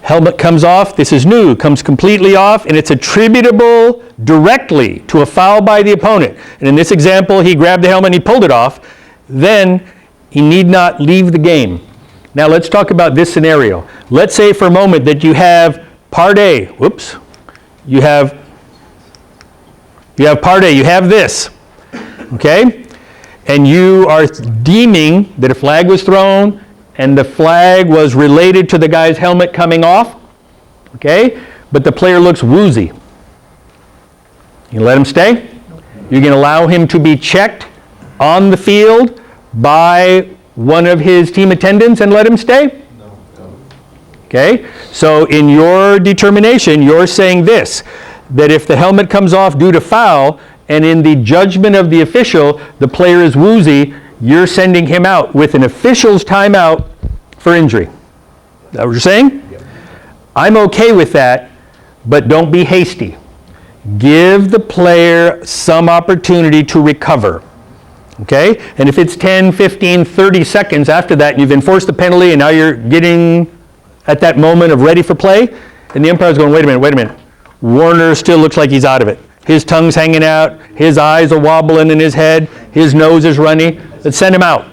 Helmet comes off. This is new. Comes completely off, and it's attributable directly to a foul by the opponent. And in this example, he grabbed the helmet and he pulled it off. Then he need not leave the game. Now let's talk about this scenario. Let's say for a moment that you have part A. Whoops. You have part A. You have this. Okay? And you are deeming that a flag was thrown and the flag was related to the guy's helmet coming off. Okay? But the player looks woozy. You let him stay? You're going to allow him to be checked on the field by one of his team attendants and let him stay? No. Okay? So in your determination, you're saying this, that if the helmet comes off due to foul, and in the judgment of the official, the player is woozy, you're sending him out with an official's timeout for injury. Is that what you're saying? Yep. I'm okay with that, but don't be hasty. Give the player some opportunity to recover. Okay? And if it's 10, 15, 30 seconds after that, and you've enforced the penalty, and now you're getting at that moment of ready for play, and the umpire's going, wait a minute. Warner still looks like he's out of it. His tongue's hanging out, his eyes are wobbling in his head, his nose is runny. Let's send him out.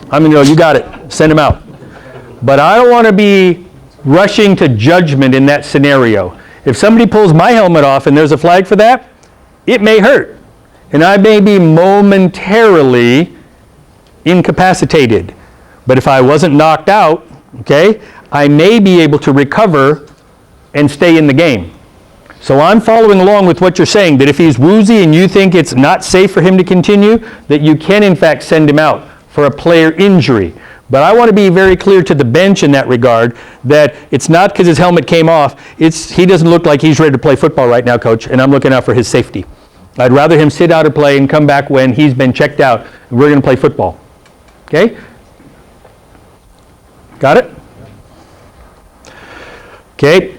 I mean, you got it. Send him out. But I don't want to be rushing to judgment in that scenario. If somebody pulls my helmet off and there's a flag for that, it may hurt. And I may be momentarily incapacitated. But if I wasn't knocked out, okay, I may be able to recover and stay in the game. So I'm following along with what you're saying, that if he's woozy and you think it's not safe for him to continue, that you can in fact send him out for a player injury. But I want to be very clear to the bench in that regard, that it's not because his helmet came off, he doesn't look like he's ready to play football right now, coach, and I'm looking out for his safety. I'd rather him sit out a play and come back when he's been checked out and we're going to play football. Okay? Got it? Okay.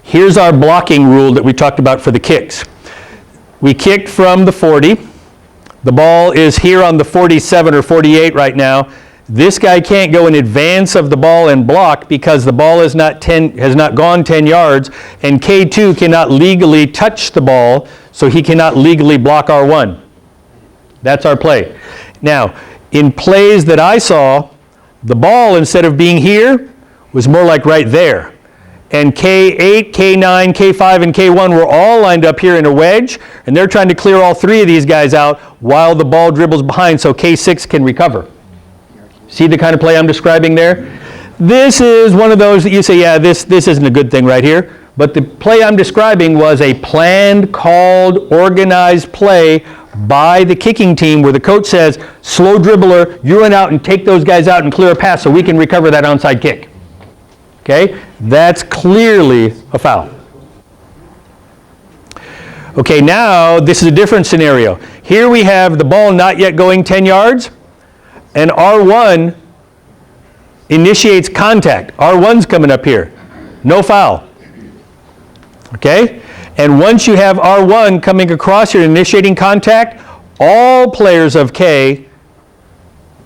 Here's our blocking rule that we talked about for the kicks. We kicked from the 40. The ball is here on the 47 or 48 right now. This guy can't go in advance of the ball and block because the ball has not gone 10 yards, and K2 cannot legally touch the ball, so he cannot legally block R1. That's our play. Now, in plays that I saw, the ball, instead of being here, was more like right there. And K8, K9, K5, and K1 were all lined up here in a wedge, and they're trying to clear all three of these guys out while the ball dribbles behind so K6 can recover. See the kind of play I'm describing there? This is one of those that you say, yeah, this isn't a good thing right here. But the play I'm describing was a planned, called, organized play by the kicking team where the coach says, slow dribbler, you run out and take those guys out and clear a pass so we can recover that onside kick. Okay? That's clearly a foul. Okay, now this is a different scenario. Here we have the ball not yet going 10 yards, and R1 initiates contact. R1's coming up here. No foul. Okay? And once you have R1 coming across here initiating contact, all players of K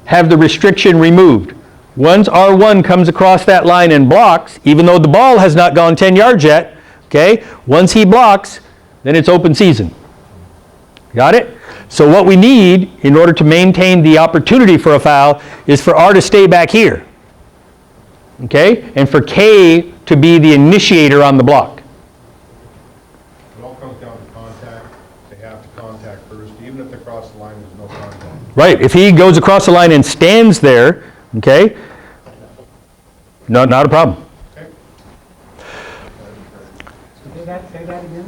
have the restriction removed. Once R1 comes across that line and blocks, even though the ball has not gone 10 yards yet, okay, once he blocks, then it's open season. Got it? So what we need in order to maintain the opportunity for a foul is for R to stay back here. Okay? And for K to be the initiator on the block. It all comes down to contact. They have to contact first. Even if they cross the line, there's no Right, if he goes across the line and stands there, okay, not a problem. Say that again?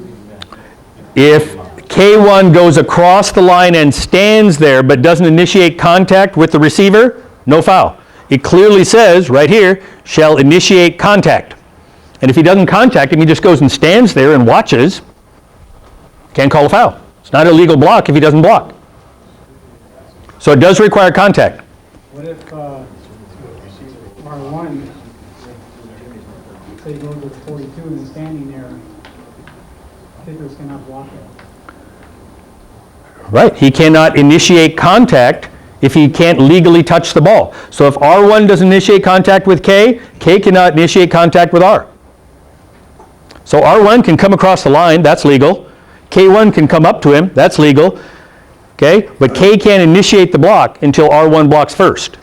If K1 goes across the line and stands there but doesn't initiate contact with the receiver, no foul. It clearly says right here, shall initiate contact. And if he doesn't contact him, he just goes and stands there and watches, can't call a foul. It's not a legal block if he doesn't block. So it does require contact. What if R1, say goes to 42 and is standing there, kickers cannot block it? Right, he cannot initiate contact if he can't legally touch the ball. So if R1 doesn't initiate contact with K, K cannot initiate contact with R. So R1 can come across the line, that's legal. K1 can come up to him, that's legal. Okay, but K can't initiate the block until R1 blocks first.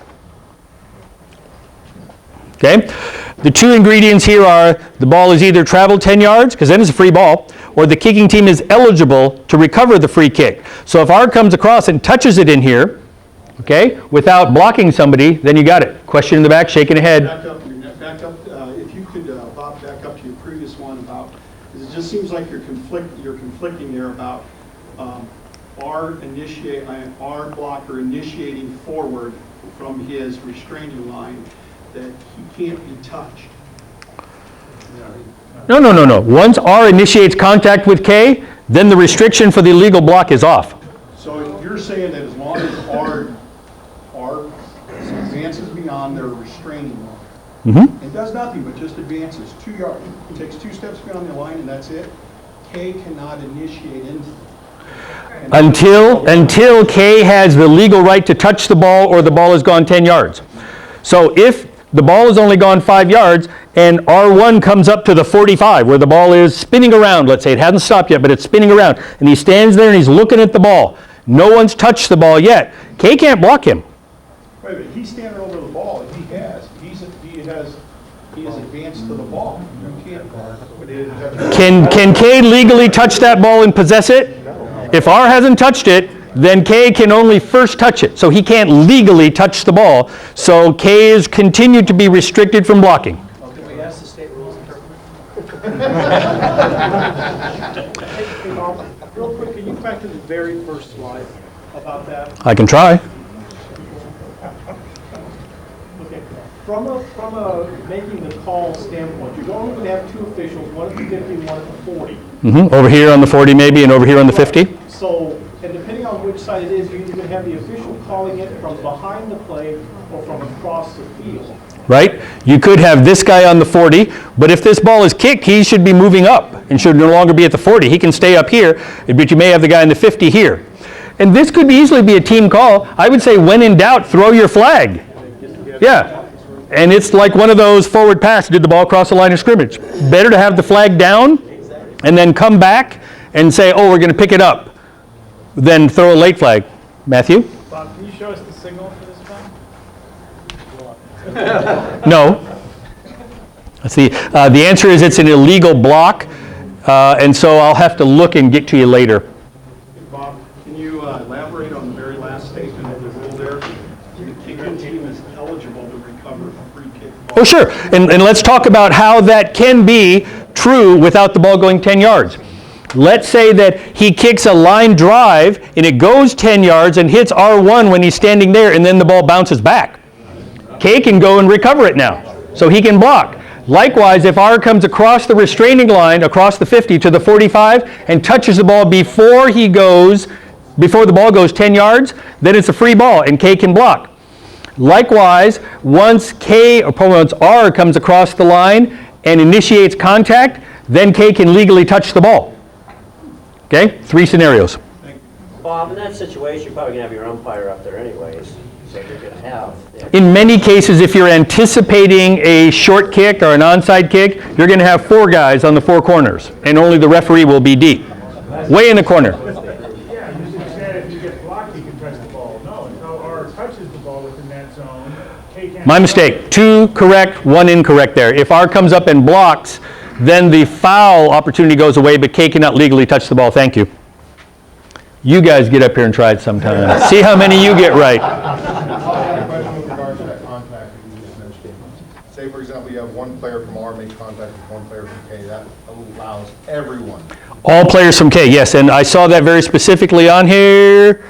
Okay, the two ingredients here are the ball is either traveled 10 yards, because then it's a free ball, or the kicking team is eligible to recover the free kick. So if R comes across and touches it in here, okay, without blocking somebody, then you got it. Question in the back, shaking a head. Back up, if you could, Bob, back up to your previous one about, because it just seems like you're conflicting there about R blocker initiating forward from his restraining line, that he can't be touched. No. Once R initiates contact with K, then the restriction for the illegal block is off. So you're saying that as long as R advances beyond their restraining line, and does nothing but just advances 2 yards, takes 2 steps beyond the line and that's it, K cannot initiate into Until K has the legal right to touch the ball or the ball has gone 10 yards. So if the ball has only gone 5 yards and R1 comes up to the 45 where the ball is spinning around, let's say it hasn't stopped yet, but it's spinning around, and he stands there and he's looking at the ball. No one's touched the ball yet. K can't block him. Wait a minute, he's standing over the ball, and he has advanced to the ball. You can't. Can K legally touch that ball and possess it? If R hasn't touched it, then K can only first touch it. So he can't legally touch the ball. So K is continued to be restricted from blocking. Can we ask the state rules interpreter? Hey, Bob, real quick, can you go back to the very first slide about that? I can try. Okay. From a making the call standpoint, you're only going to have 2 officials, one at the 50 and one at the 40. Over here on the 40 maybe, and over here on the 50. So, and depending on which side it is, you're either going to have the official calling it from behind the play or from across the field. Right? You could have this guy on the 40, but if this ball is kicked, he should be moving up and should no longer be at the 40. He can stay up here, but you may have the guy in the 50 here. And this could easily be a team call. I would say when in doubt, throw your flag. Yeah. And it's like one of those forward pass, did the ball cross the line of scrimmage? Better to have the flag down and then come back and say, oh, we're going to pick it up, than throw a late flag. Matthew? Bob, can you show us the signal for this one? No. Let's see. The answer is it's an illegal block, and so I'll have to look and get to you later. Bob, can you elaborate on the very last statement of the rule there? The kicking team is eligible to recover a free kick. Oh, sure. And let's talk about how that can be true without the ball going 10 yards. Let's say that he kicks a line drive and it goes 10 yards and hits R1 when he's standing there, and then the ball bounces back. K can go and recover it now, so he can block. Likewise, if R comes across the restraining line, across the 50 to the 45, and touches the ball before the ball goes 10 yards, then it's a free ball and K can block. Likewise, once R comes across the line and initiates contact, then K can legally touch the ball. Okay? 3 scenarios. Bob, in that situation, you're probably going to have your umpire up there anyways, so you're going to have... In many cases, if you're anticipating a short kick or an onside kick, you're going to have 4 guys on the 4 corners, and only the referee will be deep, way in the corner. Yeah, you just said if you get blocked, you can touch the ball. No, until R touches the ball within that zone, K can't... My mistake. 2 correct, 1 incorrect there. If R comes up and blocks, then the foul opportunity goes away, but K cannot legally touch the ball. Thank you. You guys get up here and try it sometime. See how many you get right. Question with regards to that contact that you just mentioned. Say, for example, you have one player from R make contact with one player from K. That allows everyone. All players from K, yes, and I saw that very specifically on here.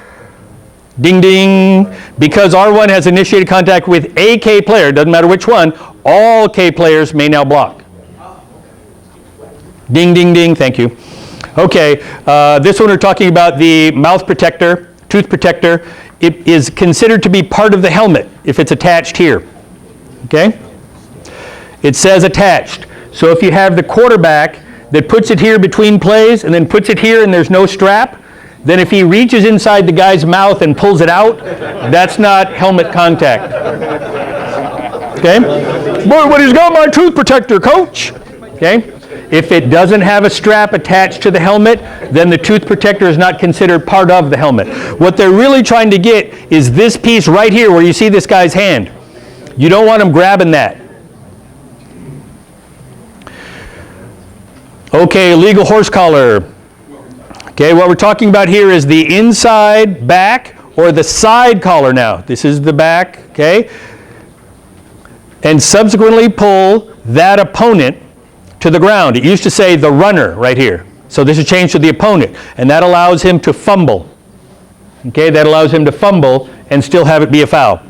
Ding, ding. Because R1 has initiated contact with a K player, doesn't matter which one, all K players may now block. Ding, ding, ding, thank you. Okay, this one we're talking about the mouth protector, tooth protector. It is considered to be part of the helmet if it's attached here. Okay? It says attached. So if you have the quarterback that puts it here between plays and then puts it here and there's no strap, then if he reaches inside the guy's mouth and pulls it out, that's not helmet contact. Okay? Boy, but he's got my tooth protector, coach. Okay? If it doesn't have a strap attached to the helmet, then the tooth protector is not considered part of the helmet. What they're really trying to get is this piece right here where you see this guy's hand. You don't want him grabbing that. Okay, legal horse collar. Okay, what we're talking about here is the inside back or the side collar now. This is the back, okay? And subsequently pull that opponent to the ground. It used to say the runner right here. So this is changed to the opponent. And that allows him to fumble. Okay, that allows him to fumble and still have it be a foul.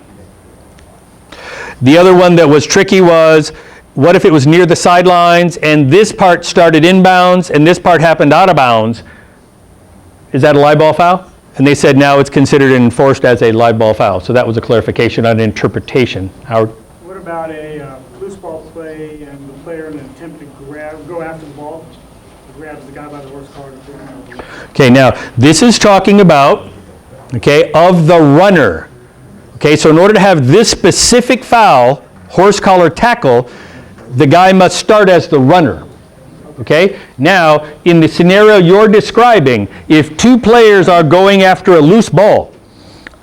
The other one that was tricky was, what if it was near the sidelines and this part started inbounds and this part happened out of bounds? Is that a live ball foul? And they said now it's considered and enforced as a live ball foul. So that was a clarification on interpretation. Howard? What about a loose ball play and the player in an attempt to go after the ball, grabs the guy by the horse collar? Okay, now this is talking about, okay, of the runner. Okay, so in order to have this specific foul, horse collar tackle, the guy must start as the runner. Okay, now in the scenario you're describing, if two players are going after a loose ball,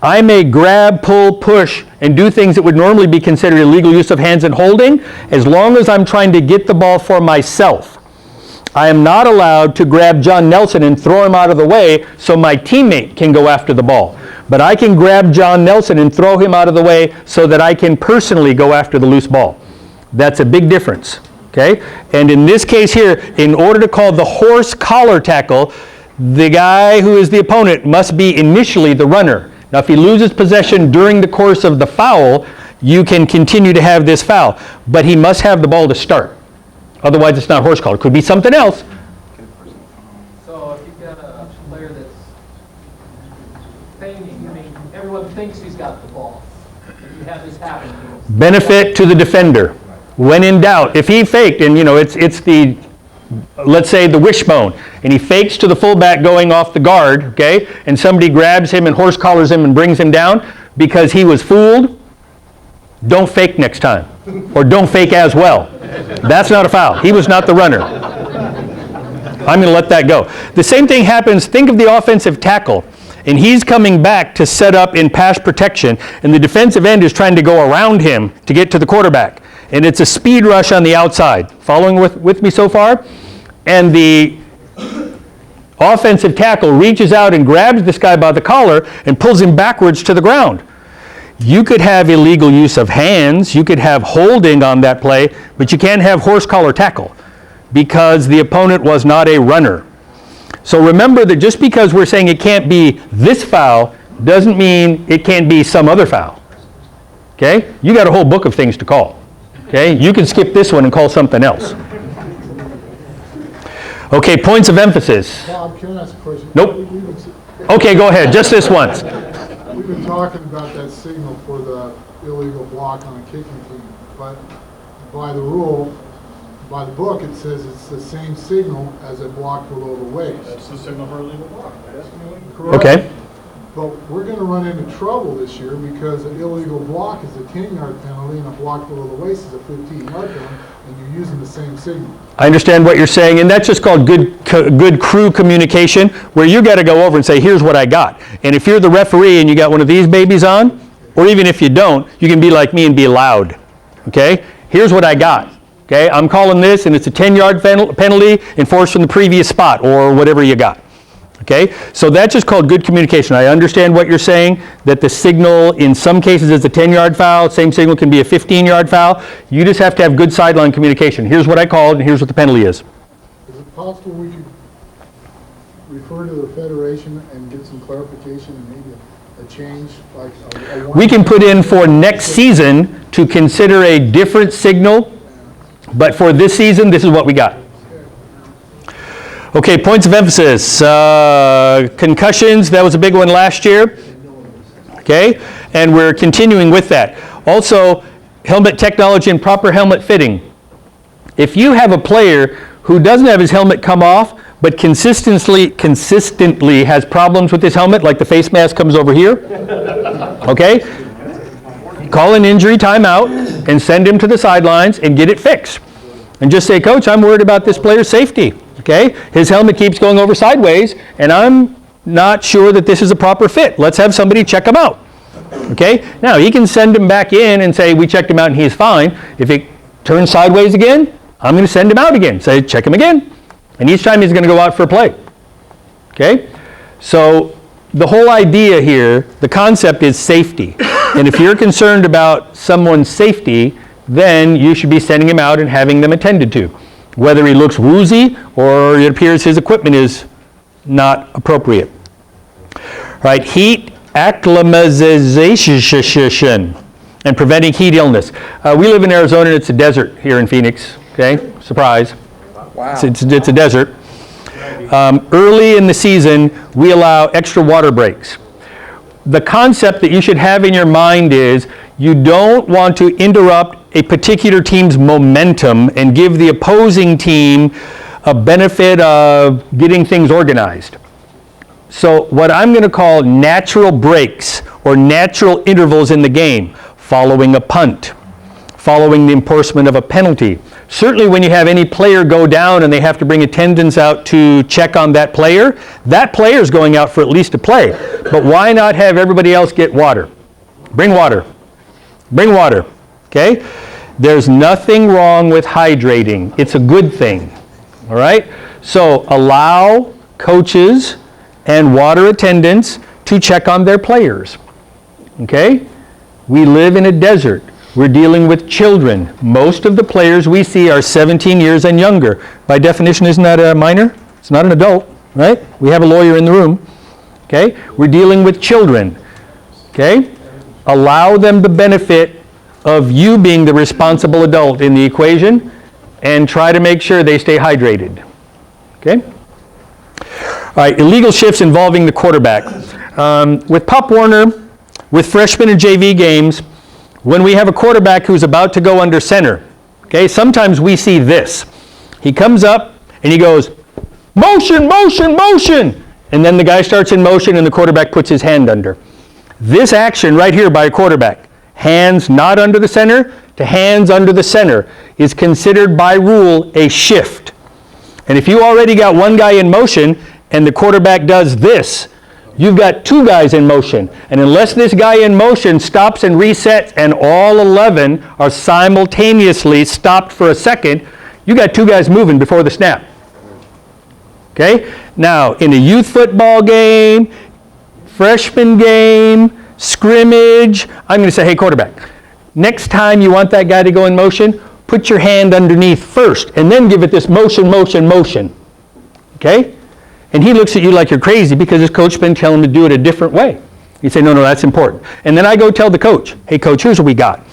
I may grab, pull, push, and do things that would normally be considered illegal use of hands and holding, as long as I'm trying to get the ball for myself. I am not allowed to grab John Nelson and throw him out of the way so my teammate can go after the ball. But I can grab John Nelson and throw him out of the way so that I can personally go after the loose ball. That's a big difference. Okay? And in this case here, in order to call the horse collar tackle, the guy who is the opponent must be initially the runner. Now, if he loses possession during the course of the foul, you can continue to have this foul. But he must have the ball to start. Otherwise, it's not horse collar. It could be something else. So if you've got a player that's feigning, I mean, everyone thinks he's got the ball. If you have this happen. Benefit to the defender. When in doubt, if he faked, and you know, it's the, let's say the wishbone, and he fakes to the fullback going off the guard, okay, and somebody grabs him and horse collars him and brings him down because he was fooled, don't fake next time. Or don't fake as well. That's not a foul. He was not the runner. I'm going to let that go. The same thing happens, think of the offensive tackle, and he's coming back to set up in pass protection, and the defensive end is trying to go around him to get to the quarterback. And it's a speed rush on the outside. Following with me so far? And the offensive tackle reaches out and grabs this guy by the collar and pulls him backwards to the ground. You could have illegal use of hands, you could have holding on that play, but you can't have horse collar tackle because the opponent was not a runner. So remember that just because we're saying it can't be this foul doesn't mean it can't be some other foul. Okay? You got a whole book of things to call. Okay, you can skip this one and call something else. Okay, points of emphasis. Bob, can I ask a question? Nope. Okay, go ahead, just this once. We've been talking about that signal for the illegal block on a kicking team, but by the rule, by the book, it says it's the same signal as a block below the waist. That's the signal for illegal block. Correct? Okay. But we're going to run into trouble this year because an illegal block is a 10-yard penalty and a block below the waist is a 15-yard penalty, and you're using the same signal. I understand what you're saying, and that's just called good crew communication, where you got to go over and say, here's what I got. And if you're the referee and you got one of these babies on, or even if you don't, you can be like me and be loud. Okay? Here's what I got. Okay? I'm calling this, and it's a 10-yard penalty enforced from the previous spot, or whatever you got. Okay, so that's just called good communication. I understand what you're saying, that the signal in some cases is a 10-yard foul, same signal can be a 15-yard foul. You just have to have good sideline communication. Here's what I called and here's what the penalty is. Is it possible we could refer to the federation and get some clarification and maybe a change? Like We can put in for next season to consider a different signal, but for this season, this is what we got. Okay, points of emphasis. Concussions, that was a big one last year. Okay, and we're continuing with that. Also, helmet technology and proper helmet fitting. If you have a player who doesn't have his helmet come off, but consistently has problems with his helmet, like the face mask comes over here, okay, call an injury timeout and send him to the sidelines and get it fixed. And just say, Coach, I'm worried about this player's safety. Okay, his helmet keeps going over sideways, and I'm not sure that this is a proper fit. Let's have somebody check him out. Okay, now he can send him back in and say, we checked him out and he's fine. If it turns sideways again, I'm going to send him out again. Say, check him again. And each time he's going to go out for a play. Okay, so the whole idea here, the concept is safety. And if you're concerned about someone's safety, then you should be sending him out and having them attended to. Whether he looks woozy or it appears his equipment is not appropriate. All right, heat acclimatization and preventing heat illness. We live in Arizona and it's a desert here in Phoenix. Okay, surprise. Wow. It's a desert. Early in the season, we allow extra water breaks. The concept that you should have in your mind is you don't want to interrupt a particular team's momentum and give the opposing team a benefit of getting things organized. So what I'm going to call natural breaks or natural intervals in the game, following a punt, following the enforcement of a penalty. Certainly when you have any player go down and they have to bring attendants out to check on that player is going out for at least a play. But why not have everybody else get water? Bring water. Bring water. Okay? There's nothing wrong with hydrating. It's a good thing. All right? So allow coaches and water attendants to check on their players. Okay? We live in a desert. We're dealing with children. Most of the players we see are 17 years and younger. By definition, isn't that a minor? It's not an adult, right? We have a lawyer in the room. Okay? We're dealing with children. Okay? Allow them the benefit of you being the responsible adult in the equation and try to make sure they stay hydrated. Okay? All right, illegal shifts involving the quarterback. With Pop Warner, with freshman and JV games, when we have a quarterback who's about to go under center, okay, sometimes we see this. He comes up and he goes, motion, motion, motion. And then the guy starts in motion and the quarterback puts his hand under. This action right here by a quarterback, hands not under the center to hands under the center, is considered by rule a shift. And if you already got one guy in motion and the quarterback does this, you've got two guys in motion. And unless this guy in motion stops and resets and all 11 are simultaneously stopped for a second, you got two guys moving before the snap. Okay? Now, in a youth football game, freshman game, scrimmage, I'm going to say, hey, quarterback, next time you want that guy to go in motion, put your hand underneath first and then give it this motion, motion, motion. Okay? And he looks at you like you're crazy because his coach been telling him to do it a different way. You say, no, that's important. And then I go tell the coach, hey, coach, here's what we got.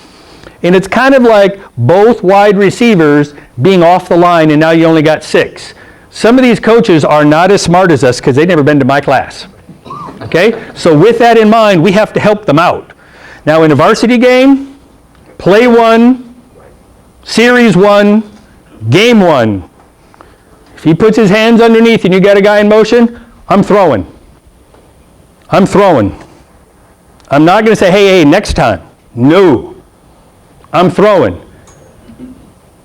And it's kind of like both wide receivers being off the line and now you only got 6. Some of these coaches are not as smart as us because they've never been to my class. Okay? So with that in mind, we have to help them out. Now in a varsity game, play 1, series 1, game 1. If he puts his hands underneath and you got a guy in motion, I'm throwing. I'm throwing. I'm not going to say, hey, next time. No. I'm throwing.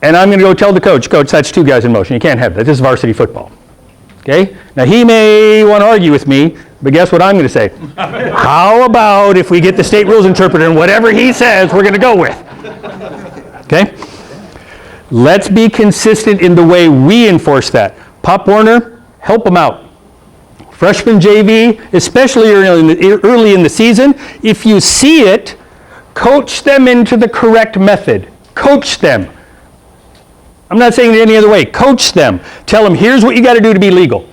And I'm going to go tell the coach, that's 2 guys in motion. You can't have that. This is varsity football. Okay? Now, he may want to argue with me, but guess what I'm going to say? How about if we get the state rules interpreter and whatever he says, we're going to go with? Okay? Let's be consistent in the way we enforce that. Pop Warner, help them out. Freshman JV, especially early in the season, if you see it, coach them into the correct method. Coach them. I'm not saying it any other way. Coach them. Tell them, here's what you got to do to be legal.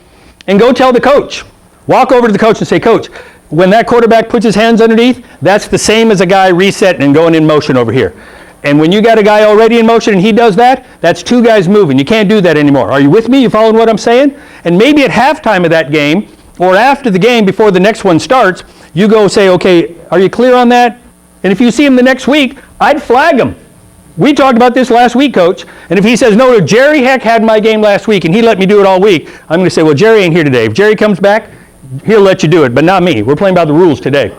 And go tell the coach. Walk over to the coach and say, Coach, when that quarterback puts his hands underneath, that's the same as a guy resetting and going in motion over here. And when you got a guy already in motion and he does that, that's two guys moving. You can't do that anymore. Are you with me? You following what I'm saying? And maybe at halftime of that game, or after the game before the next one starts, you go say, okay, are you clear on that? And if you see him the next week, I'd flag him. We talked about this last week, Coach. And if he says, no, Jerry Heck had my game last week and he let me do it all week, I'm going to say, well, Jerry ain't here today. If Jerry comes back, he'll let you do it, but not me. We're playing by the rules today.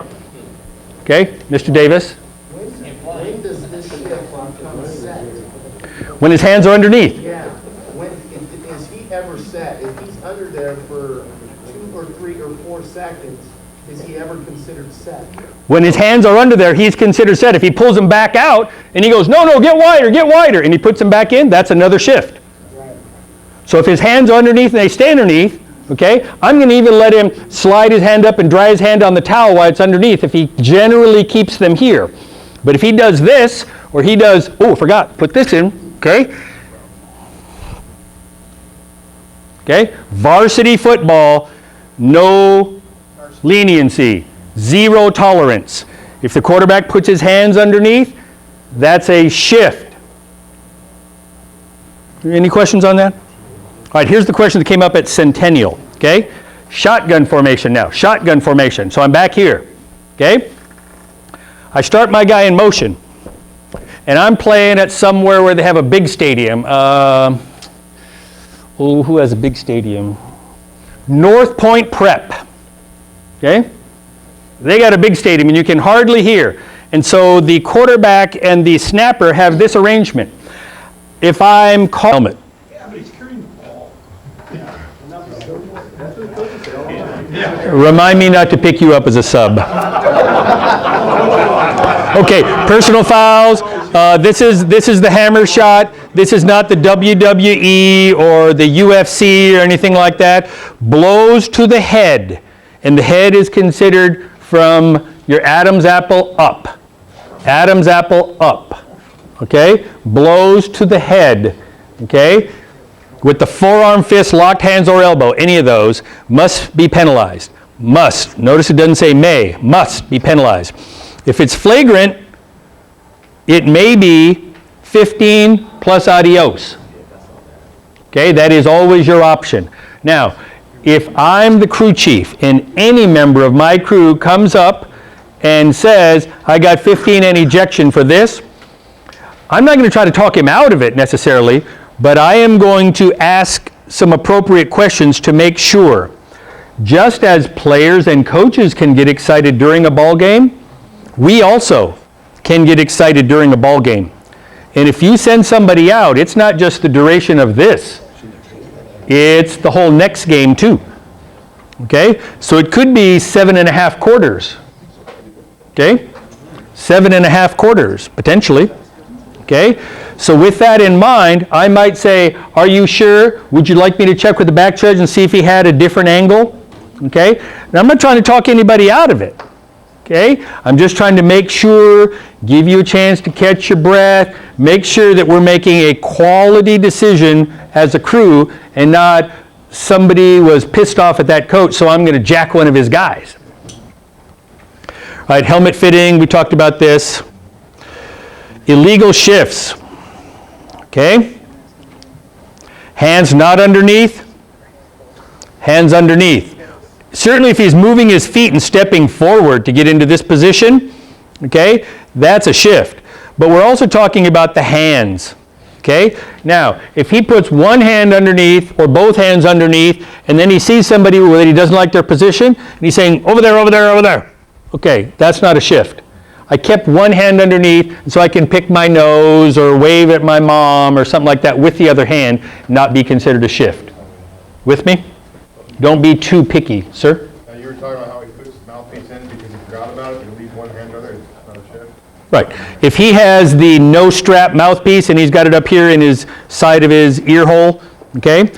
Okay, Mr. Davis? When does this shift become set? When his hands are underneath. Yeah. When is he ever set? If he's under there for 2 or 3 or 4 seconds, is he ever considered set? When his hands are under there, he's considered set. If he pulls them back out and he goes, no, get wider, and he puts them back in, that's another shift. Right. So if his hands are underneath and they stay underneath, okay, I'm going to even let him slide his hand up and dry his hand on the towel while it's underneath if he generally keeps them here. But if he does this, or he does, oh, forgot, put this in, okay? Okay, varsity football, no leniency, 0 tolerance. If the quarterback puts his hands underneath, that's a shift. Any questions on that? All right, here's the question that came up at Centennial, okay? Shotgun formation now, shotgun formation. So I'm back here, okay? I start my guy in motion, and I'm playing at somewhere where they have a big stadium. Who has a big stadium? North Point Prep, okay? They got a big stadium, and you can hardly hear. And so the quarterback and the snapper have this arrangement. If I'm helmet. Remind me not to pick you up as a sub. Okay, personal fouls. This is the hammer shot. This is not the WWE or the UFC or anything like that. Blows to the head, and the head is considered from your Adam's apple up. Adam's apple up. Okay, blows to the head. Okay. With the forearm, fist, locked hands, or elbow, any of those, must be penalized. Must. Notice it doesn't say may. Must be penalized. If it's flagrant, it may be 15 plus adios. Okay, that is always your option. Now, if I'm the crew chief and any member of my crew comes up and says, I got 15 and ejection for this, I'm not going to try to talk him out of it necessarily, but I am going to ask some appropriate questions to make sure. Just as players and coaches can get excited during a ball game, we also can get excited during a ball game. And if you send somebody out, it's not just the duration of this. It's the whole next game too. Okay? So it could be 7.5 quarters. Okay? 7.5 quarters, potentially. Okay? So with that in mind, I might say, are you sure? Would you like me to check with the back judge and see if he had a different angle? Okay? Now I'm not trying to talk anybody out of it. Okay? I'm just trying to make sure, give you a chance to catch your breath, make sure that we're making a quality decision as a crew and not somebody was pissed off at that coach, so I'm going to jack one of his guys. All right, helmet fitting, we talked about this. Illegal shifts. Okay? Hands not underneath. Hands underneath. Certainly if he's moving his feet and stepping forward to get into this position, okay, that's a shift. But we're also talking about the hands. Okay? Now, if he puts one hand underneath or both hands underneath and then he sees somebody that he doesn't like their position and he's saying, over there, over there, over there. Okay, that's not a shift. I kept one hand underneath so I can pick my nose or wave at my mom or something like that with the other hand, not be considered a shift. With me? Don't be too picky, sir. You were talking about how he puts his mouthpiece in because he forgot about it and leaves one hand over there. It's not a shift. Right. If he has the no strap mouthpiece and he's got it up here in his side of his ear hole, okay,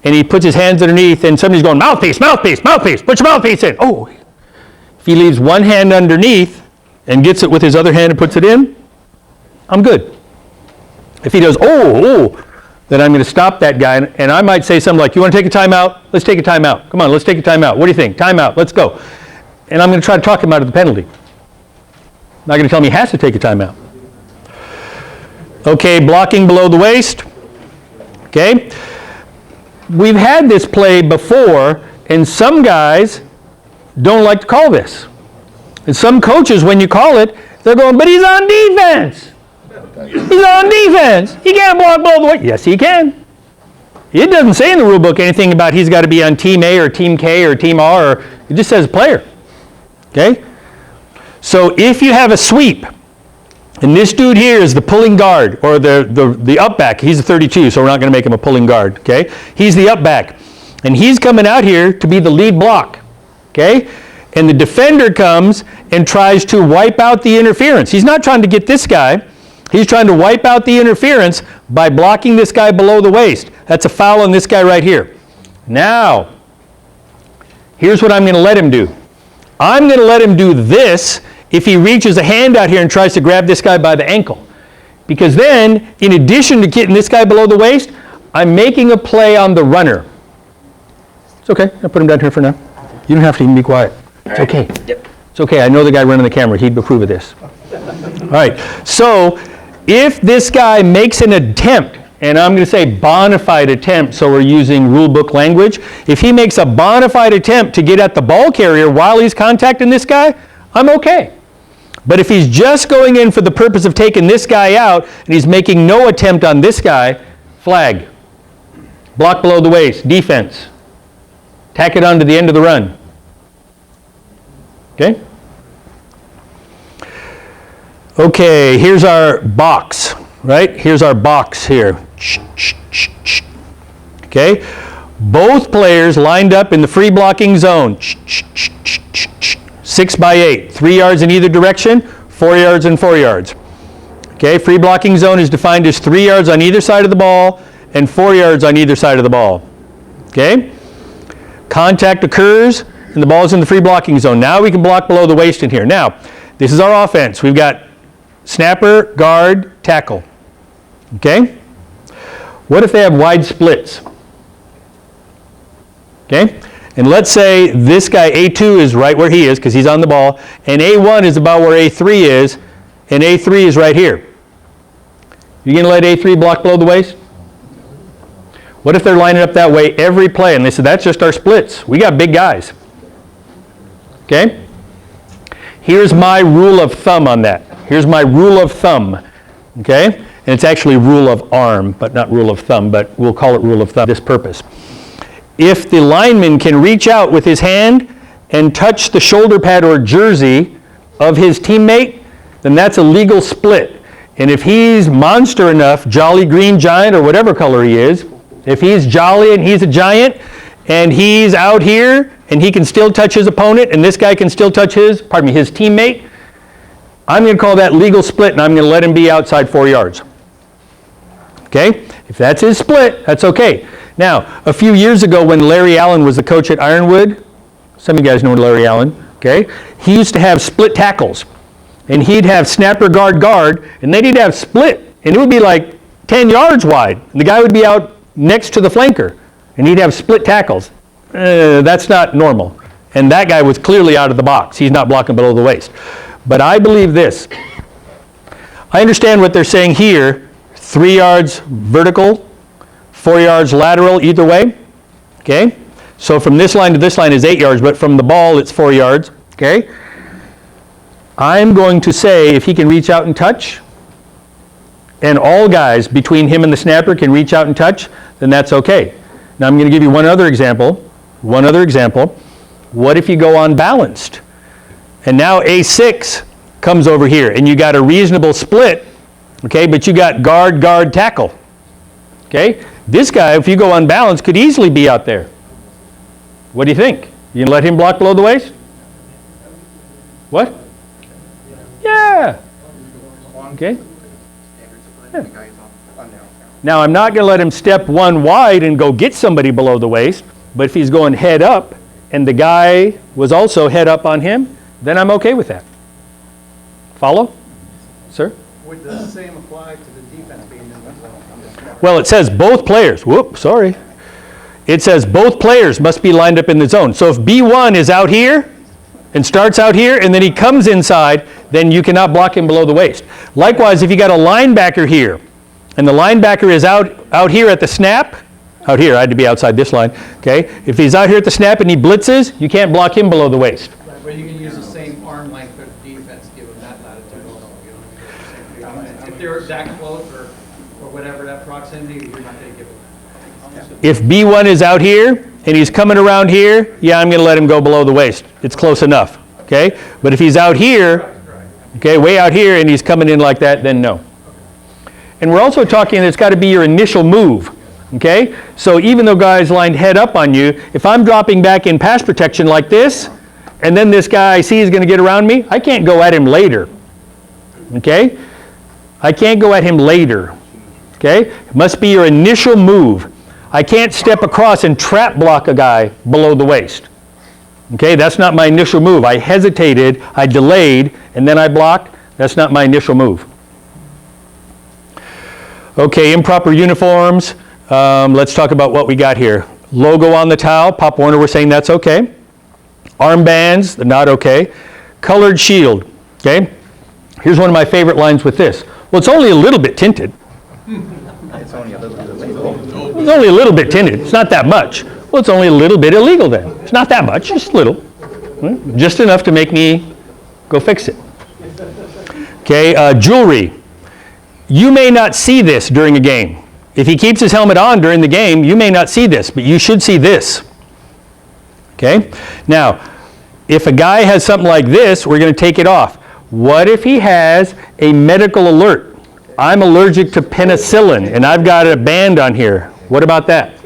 and he puts his hands underneath, and somebody's going, mouthpiece, mouthpiece, mouthpiece, put your mouthpiece in. Oh, if he leaves one hand underneath and gets it with his other hand and puts it in, I'm good. If he does, then I'm going to stop that guy, and I might say something like, you want to take a timeout? Let's take a timeout. Come on, let's take a timeout. What do you think? Timeout, let's go. And I'm going to try to talk him out of the penalty. Not going to tell him he has to take a timeout. Okay, blocking below the waist. Okay. We've had this play before, and some guys don't like to call this. And some coaches, when you call it, they're going, but he's on defense. He's on defense. He can't block below the waist. Yes, he can. It doesn't say in the rule book anything about he's got to be on team A or team K or team R. Or, it just says player. Okay? So if you have a sweep, and this dude here is the pulling guard, or the up back. He's a 32, so we're not going to make him a pulling guard. Okay? He's the up back. And he's coming out here to be the lead block. Okay? And the defender comes and tries to wipe out the interference. He's not trying to get this guy. He's trying to wipe out the interference by blocking this guy below the waist. That's a foul on this guy right here. Now, here's what I'm going to let him do. I'm going to let him do this if he reaches a hand out here and tries to grab this guy by the ankle. Because then, in addition to getting this guy below the waist, I'm making a play on the runner. It's okay. I'll put him down here for now. You don't have to even be quiet. It's okay. It's okay. I know the guy running the camera. He'd approve of this. All right. So, if this guy makes an attempt, and I'm going to say bona fide attempt, so we're using rule book language. If he makes a bona fide attempt to get at the ball carrier while he's contacting this guy, I'm okay. But if he's just going in for the purpose of taking this guy out, and he's making no attempt on this guy, flag. Block below the waist, defense. Tack it on to the end of the run. Okay? Okay, here's our box, right? Here's our box here. Okay? Both players lined up in the free blocking zone. 6 by 8. 3 yards in either direction, 4 yards and 4 yards. Okay, free blocking zone is defined as 3 yards on either side of the ball and 4 yards on either side of the ball. Okay? Contact occurs and the ball is in the free blocking zone. Now we can block below the waist in here. Now, this is our offense. We've got snapper, guard, tackle. Okay? What if they have wide splits? Okay? And let's say this guy, A2, is right where he is because he's on the ball, and A1 is about where A3 is, and A3 is right here. You going to let A3 block below the waist? What if they're lining up that way every play? And they said, that's just our splits. We got big guys. Okay? Here's my rule of thumb on that. Here's my rule of thumb. Okay? And it's actually rule of arm, but not rule of thumb, but we'll call it rule of thumb for this purpose. If the lineman can reach out with his hand and touch the shoulder pad or jersey of his teammate, then that's a legal split. And if he's monster enough, jolly green giant or whatever color he is, if he's jolly and he's a giant and he's out here and he can still touch his opponent and this guy can still touch his teammate, I'm going to call that legal split and I'm going to let him be outside 4 yards. Okay? If that's his split, that's okay. Now, a few years ago when Larry Allen was the coach at Ironwood, some of you guys know Larry Allen, okay? He used to have split tackles. And he'd have snapper, guard, and then he'd have split. And it would be like 10 yards wide. And the guy would be out next to the flanker. And he'd have split tackles. That's not normal. And that guy was clearly out of the box. He's not blocking below the waist. But I believe this. I understand what they're saying here. 3 yards vertical, 4 yards lateral either way. Okay? So from this line to this line is 8 yards, but from the ball it's 4 yards. Okay? I'm going to say if he can reach out and touch, and all guys between him and the snapper can reach out and touch, then that's okay. Now I'm going to give you one other example. What if you go unbalanced? And now A6 comes over here, and you got a reasonable split, okay, but you got guard, tackle. Okay? This guy, if you go unbalanced, could easily be out there. What do you think? You can let him block below the waist? What? Yeah. Okay. Yeah. Now, I'm not going to let him step one wide and go get somebody below the waist, but if he's going head up and the guy was also head up on him, then I'm okay with that. Follow? Sir? Would the same apply to the defense being in the zone? Well, it says both players. Whoop, sorry. It says both players must be lined up in the zone. So if B1 is out here and starts out here and then he comes inside, then you cannot block him below the waist. Likewise, if you got a linebacker here and the linebacker is out here at the snap, out here, I had to be outside this line, okay? If he's out here at the snap and he blitzes, you can't block him below the waist. Right, but you can use the same arm length for defense, give them that latitude also. You know, if they're that close or whatever that proximity, you're not going to give them. If B1 is out here and he's coming around here, yeah, I'm going to let him go below the waist. It's close enough, okay? But if he's out here, okay, way out here, and he's coming in like that, then no. And we're also talking, it's got to be your initial move, okay? So even though guys lined head up on you, if I'm dropping back in pass protection like this, and then this guy I see is going to get around me, I can't go at him later, okay? I can't go at him later, okay? It must be your initial move. I can't step across and trap block a guy below the waist. Okay, that's not my initial move. I hesitated, I delayed, and then I blocked. That's not my initial move. Okay, improper uniforms. Let's talk about what we got here. Logo on the towel. Pop Warner, we're saying that's okay. Armbands, they're not okay. Colored shield. Okay, here's one of my favorite lines with this. Well, it's only a little bit tinted. It's only a little bit illegal. It's only a little bit tinted. It's not that much. Well, it's only a little bit illegal then. It's not that much, just a little. Just enough to make me go fix it. Okay, jewelry. You may not see this during a game. If he keeps his helmet on during the game, you may not see this, but you should see this. Okay? Now, if a guy has something like this, we're going to take it off. What if he has a medical alert? I'm allergic to penicillin, and I've got a band on here. What about that?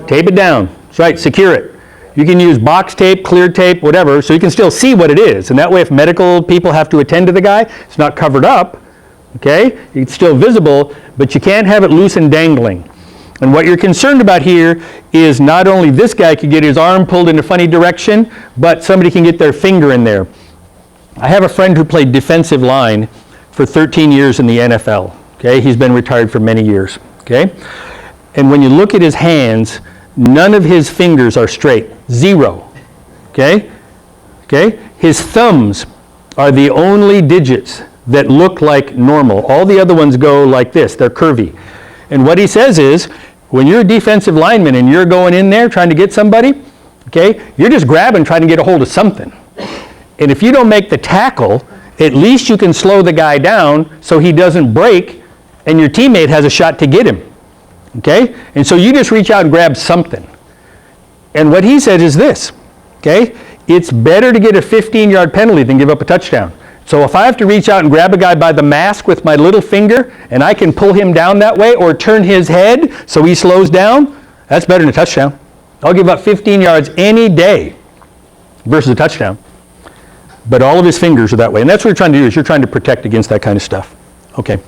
Tape it down. That's right, secure it. You can use box tape, clear tape, whatever, so you can still see what it is. And that way, if medical people have to attend to the guy, it's not covered up, okay? It's still visible, but you can't have it loose and dangling. And what you're concerned about here is not only this guy could get his arm pulled in a funny direction, but somebody can get their finger in there. I have a friend who played defensive line for 13 years in the NFL, okay? He's been retired for many years, okay? And when you look at his hands, none of his fingers are straight, zero, okay? Okay? His thumbs are the only digits that look like normal. All the other ones go like this, they're curvy. And what he says is, when you're a defensive lineman and you're going in there trying to get somebody, okay, you're just grabbing, trying to get a hold of something. And if you don't make the tackle, at least you can slow the guy down so he doesn't break and your teammate has a shot to get him. Okay? And so you just reach out and grab something. And what he said is this, okay? It's better to get a 15-yard penalty than give up a touchdown. So if I have to reach out and grab a guy by the mask with my little finger and I can pull him down that way or turn his head so he slows down, that's better than a touchdown. I'll give up 15 yards any day versus a touchdown. But all of his fingers are that way. And that's what you're trying to do, is you're trying to protect against that kind of stuff. Okay.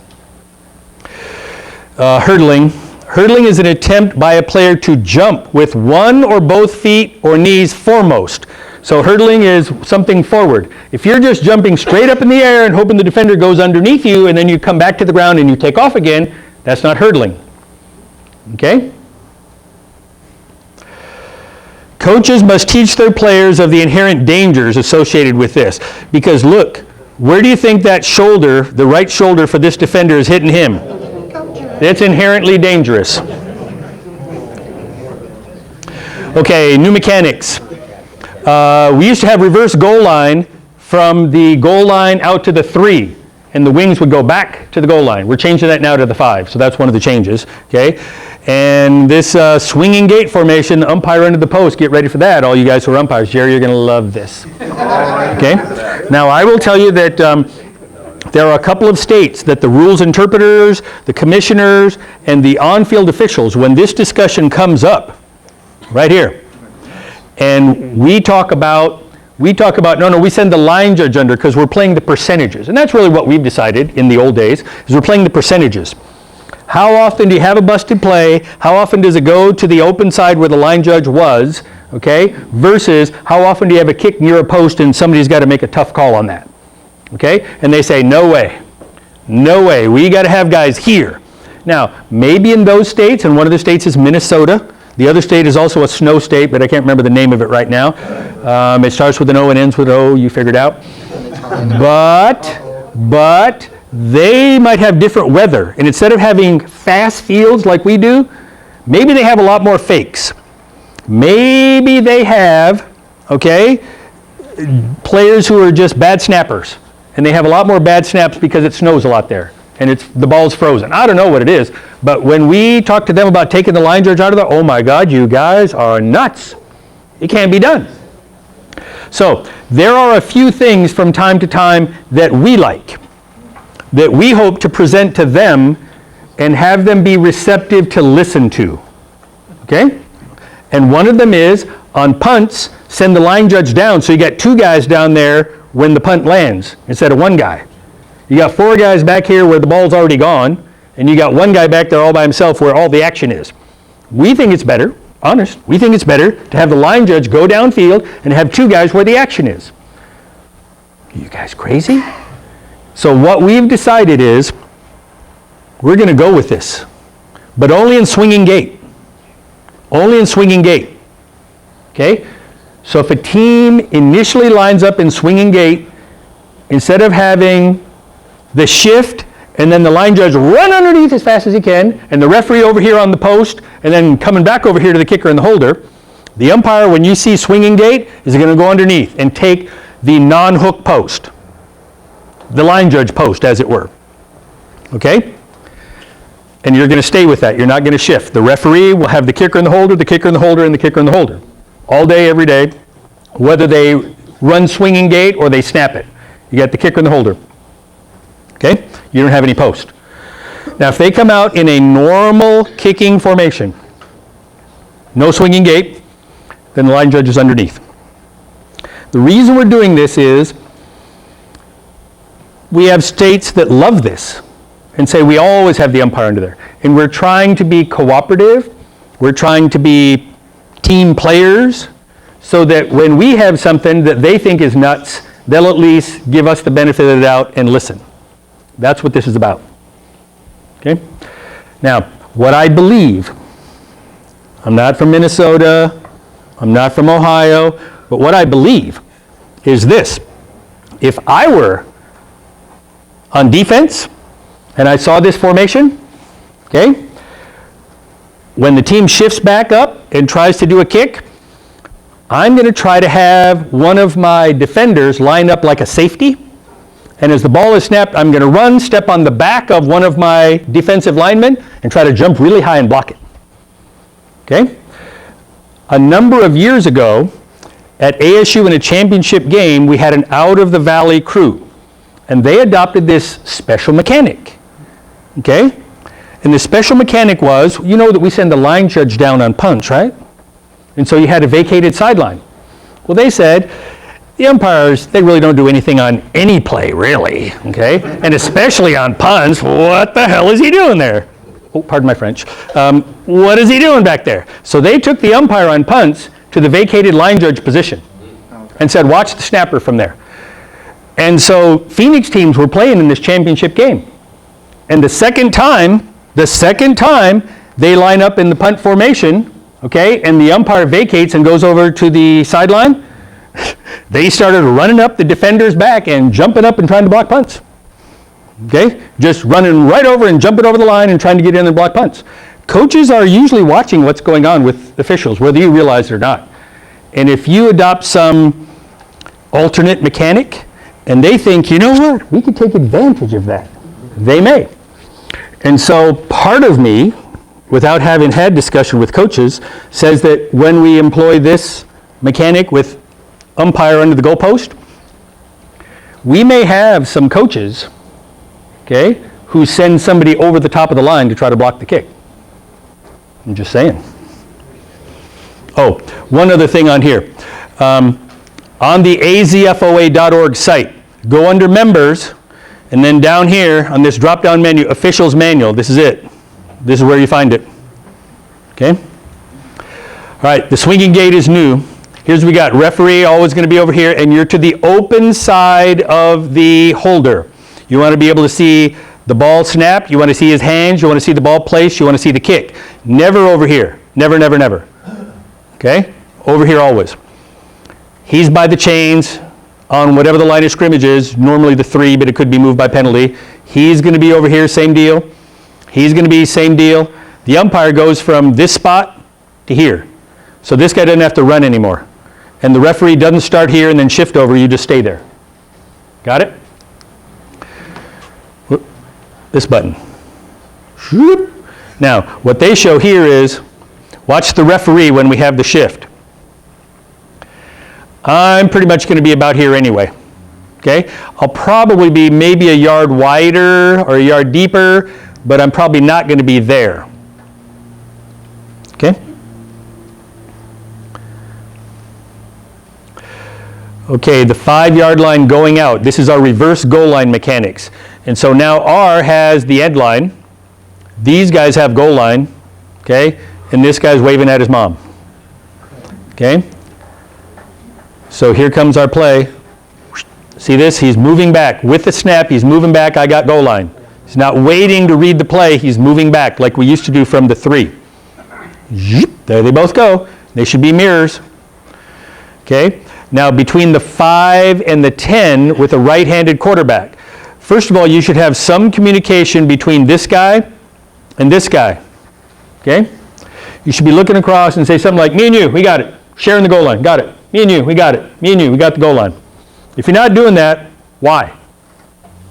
Hurdling. Hurdling is an attempt by a player to jump with one or both feet or knees foremost. So hurdling is something forward. If you're just jumping straight up in the air and hoping the defender goes underneath you and then you come back to the ground and you take off again, that's not hurdling. Okay? Coaches must teach their players of the inherent dangers associated with this. Because look, where do you think that shoulder, the right shoulder for this defender, is hitting him? That's inherently dangerous. Okay, new mechanics. We used to have reverse goal line from the goal line out to the 3, and the wings would go back to the goal line. We're changing that now to the 5, so that's one of the changes. Okay, and this swinging gate formation, the umpire under the post, get ready for that, all you guys who are umpires. Jerry, you're going to love this. Okay, now I will tell you that there are a couple of states that the rules interpreters, the commissioners, and the on-field officials, when this discussion comes up, right here, and we talk about, we send the line judge under because we're playing the percentages. And that's really what we've decided in the old days, is we're playing the percentages. How often do you have a busted play? How often does it go to the open side where the line judge was? Okay, versus how often do you have a kick near a post and somebody's got to make a tough call on that? Okay, and they say, no way. No way. We got to have guys here. Now, maybe in those states, and one of the states is Minnesota. The other state is also a snow state, but I can't remember the name of it right now. It starts with an O and ends with O, you figured out. But they might have different weather. And instead of having fast fields like we do, maybe they have a lot more fakes. Maybe they have, okay, players who are just bad snappers. And they have a lot more bad snaps because it snows a lot there. And the ball's frozen. I don't know what it is, but when we talk to them about taking the line judge out of there, oh my God, you guys are nuts. It can't be done. So there are a few things from time to time that we like, that we hope to present to them and have them be receptive to listen to. Okay? And one of them is, on punts, send the line judge down so you got 2 guys down there when the punt lands instead of 1 guy. You got 4 guys back here where the ball's already gone, and you got 1 guy back there all by himself where all the action is. We think it's better, honest, we think it's better to have the line judge go downfield and have 2 guys where the action is. Are you guys crazy? So what we've decided is, we're going to go with this, but only in swinging gate. Only in swinging gate. Okay? So if a team initially lines up in swinging gate, instead of having the shift and then the line judge run underneath as fast as he can, and the referee over here on the post, and then coming back over here to the kicker and the holder, the umpire, when you see swinging gate, is going to go underneath and take the non-hook post, the line judge post, as it were. Okay? And you're going to stay with that. You're not going to shift. The referee will have the kicker and the holder, the kicker and the holder, and the kicker and the holder. All day, every day, whether they run swinging gate or they snap it. You got the kicker and the holder. Okay? You don't have any post. Now, if they come out in a normal kicking formation, no swinging gate, then the line judge is underneath. The reason we're doing this is we have states that love this and say we always have the umpire under there. And we're trying to be cooperative. We're trying to be team players so that when we have something that they think is nuts, they'll at least give us the benefit of the doubt and listen. That's what this is about. Okay? Now, what I believe, I'm not from Minnesota, I'm not from Ohio, but what I believe is this. If I were on defense and I saw this formation, okay, when the team shifts back up and tries to do a kick, I'm going to try to have one of my defenders line up like a safety. And as the ball is snapped, I'm going to run, step on the back of one of my defensive linemen, and try to jump really high and block it. Okay? A number of years ago, at ASU in a championship game, we had an out-of-the-valley crew. And they adopted this special mechanic. Okay? And the special mechanic was, you know that we send the line judge down on punts, right? And so you had a vacated sideline. Well, they said, the umpires, they really don't do anything on any play, really, okay? And especially on punts, what the hell is he doing there? Oh, pardon my French. What is he doing back there? So they took the umpire on punts to the vacated line judge position and said, watch the snapper from there. And so Phoenix teams were playing in this championship game. And the second time they line up in the punt formation, okay, and the umpire vacates and goes over to the sideline, they started running up the defender's back and jumping up and trying to block punts. Okay? Just running right over and jumping over the line and trying to get in and block punts. Coaches are usually watching what's going on with officials, whether you realize it or not. And if you adopt some alternate mechanic, and they think, you know what, we could take advantage of that, they may. And so part of me, without having had discussion with coaches, says that when we employ this mechanic with umpire under the goalpost, we may have some coaches, okay, who send somebody over the top of the line to try to block the kick. I'm just saying. Oh, one other thing on here. On the AZFOA.org site, go under members, and then down here on this drop-down menu, officials manual, this is it. This is where you find it. Okay? All right, the swinging gate is new. Here's what we got. Referee always going to be over here, and you're to the open side of the holder. You want to be able to see the ball snap. You want to see his hands. You want to see the ball placed. You want to see the kick. Never over here. Never, never, never. Okay? Over here always. He's by the chains on whatever the line of scrimmage is, normally the 3, but it could be moved by penalty. He's going to be over here, same deal. He's going to be same deal. The umpire goes from this spot to here. So this guy doesn't have to run anymore. And the referee doesn't start here and then shift over, you just stay there. Got it? Whoop. This button. Whoop. Now, what they show here is, watch the referee when we have the shift. I'm pretty much going to be about here anyway. Okay? I'll probably be maybe a yard wider or a yard deeper, but I'm probably not going to be there. Okay? Okay, the 5-yard line going out. This is our reverse goal line mechanics. And so now R has the end line. These guys have goal line. Okay? And this guy's waving at his mom. Okay? So here comes our play. See this? He's moving back. With the snap, he's moving back. I got goal line. He's not waiting to read the play. He's moving back like we used to do from the 3. There they both go. They should be mirrors. Okay? Now between the 5 and the 10 with a right-handed quarterback. First of all, you should have some communication between this guy and this guy. Okay? You should be looking across and say something like, me and you, we got it. Sharing the goal line, got it. Me and you, we got it. Me and you, we got the goal line. If you're not doing that, why?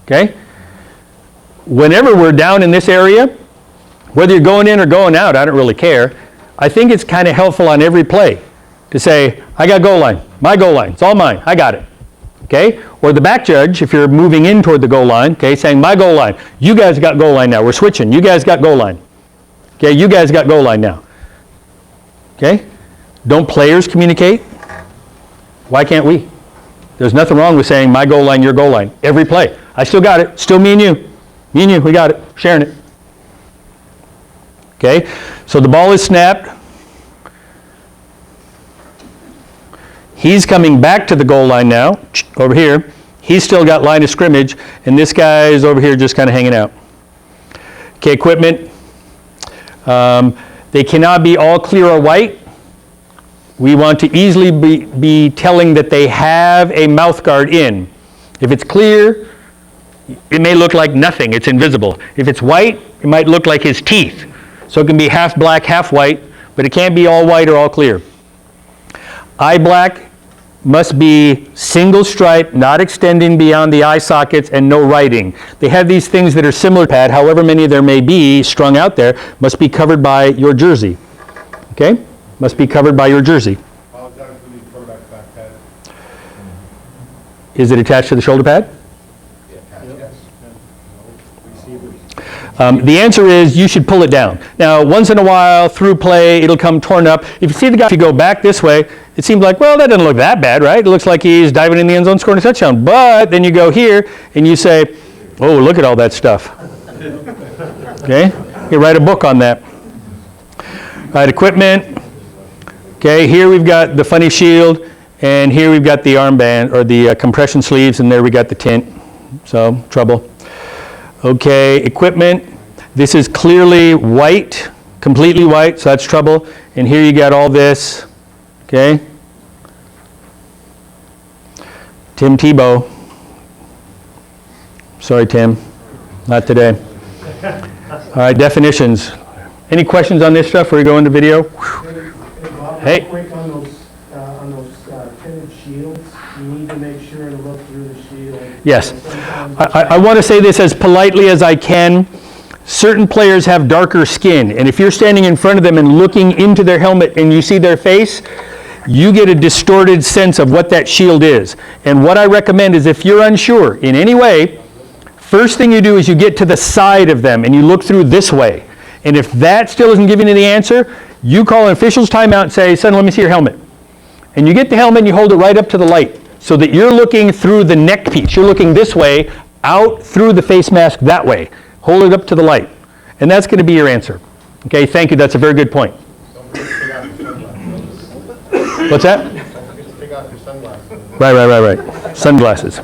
Okay? Whenever we're down in this area, whether you're going in or going out, I don't really care. I think it's kind of helpful on every play to say, I got goal line, my goal line, it's all mine, I got it. Okay? Or the back judge, if you're moving in toward the goal line, okay, saying my goal line, you guys got goal line now, we're switching, you guys got goal line. Okay, you guys got goal line now. Okay? Don't players communicate? Why can't we? There's nothing wrong with saying my goal line, your goal line, every play. I still got it, still me and you. Me and you, we got it, sharing it. Okay, so the ball is snapped. He's coming back to the goal line now, over here. He's still got line of scrimmage, and this guy is over here just kind of hanging out. Okay, equipment. They cannot be all clear or white. We want to easily be telling that they have a mouth guard in. If it's clear, it may look like nothing, it's invisible. If it's white, it might look like his teeth. So it can be half black, half white, but it can't be all white or all clear. Eye black must be single stripe, not extending beyond the eye sockets, and no writing. They have these things that are similar to pad, however many there may be strung out there, must be covered by your jersey. Okay? Must be covered by your jersey. Is it attached to the shoulder pad? The answer is you should pull it down. Now, once in a while, through play, it'll come torn up. If you see the guy, if you go back this way, it seems like, well, that doesn't look that bad, right? It looks like he's diving in the end zone, scoring a touchdown. But then you go here, and you say, oh, look at all that stuff. Okay? You write a book on that. All right, equipment. Okay, here we've got the funny shield, and here we've got the armband, or the compression sleeves, and there we got the tint. So, trouble. Okay, equipment. This is clearly white, completely white, so that's trouble. And here you got all this, okay? Tim Tebow. Sorry, Tim, not today. All right, definitions. Any questions on this stuff before we go into video? Hey. Quick on those tinted shields, you need to make sure to look through the shield. Yes. I want to say this as politely as I can. Certain players have darker skin, and if you're standing in front of them and looking into their helmet and you see their face, you get a distorted sense of what that shield is. And what I recommend is if you're unsure in any way, first thing you do is you get to the side of them and you look through this way. And if that still isn't giving you the answer, you call an official's timeout and say, son, let me see your helmet. And you get the helmet and you hold it right up to the light so that you're looking through the neck piece. You're looking this way, out through the face mask that way. Hold it up to the light. And that's going to be your answer. Okay, thank you. That's a very good point. Don't forget to take out your sunglasses. What's that? Don't forget to take out your sunglasses. Right. Sunglasses.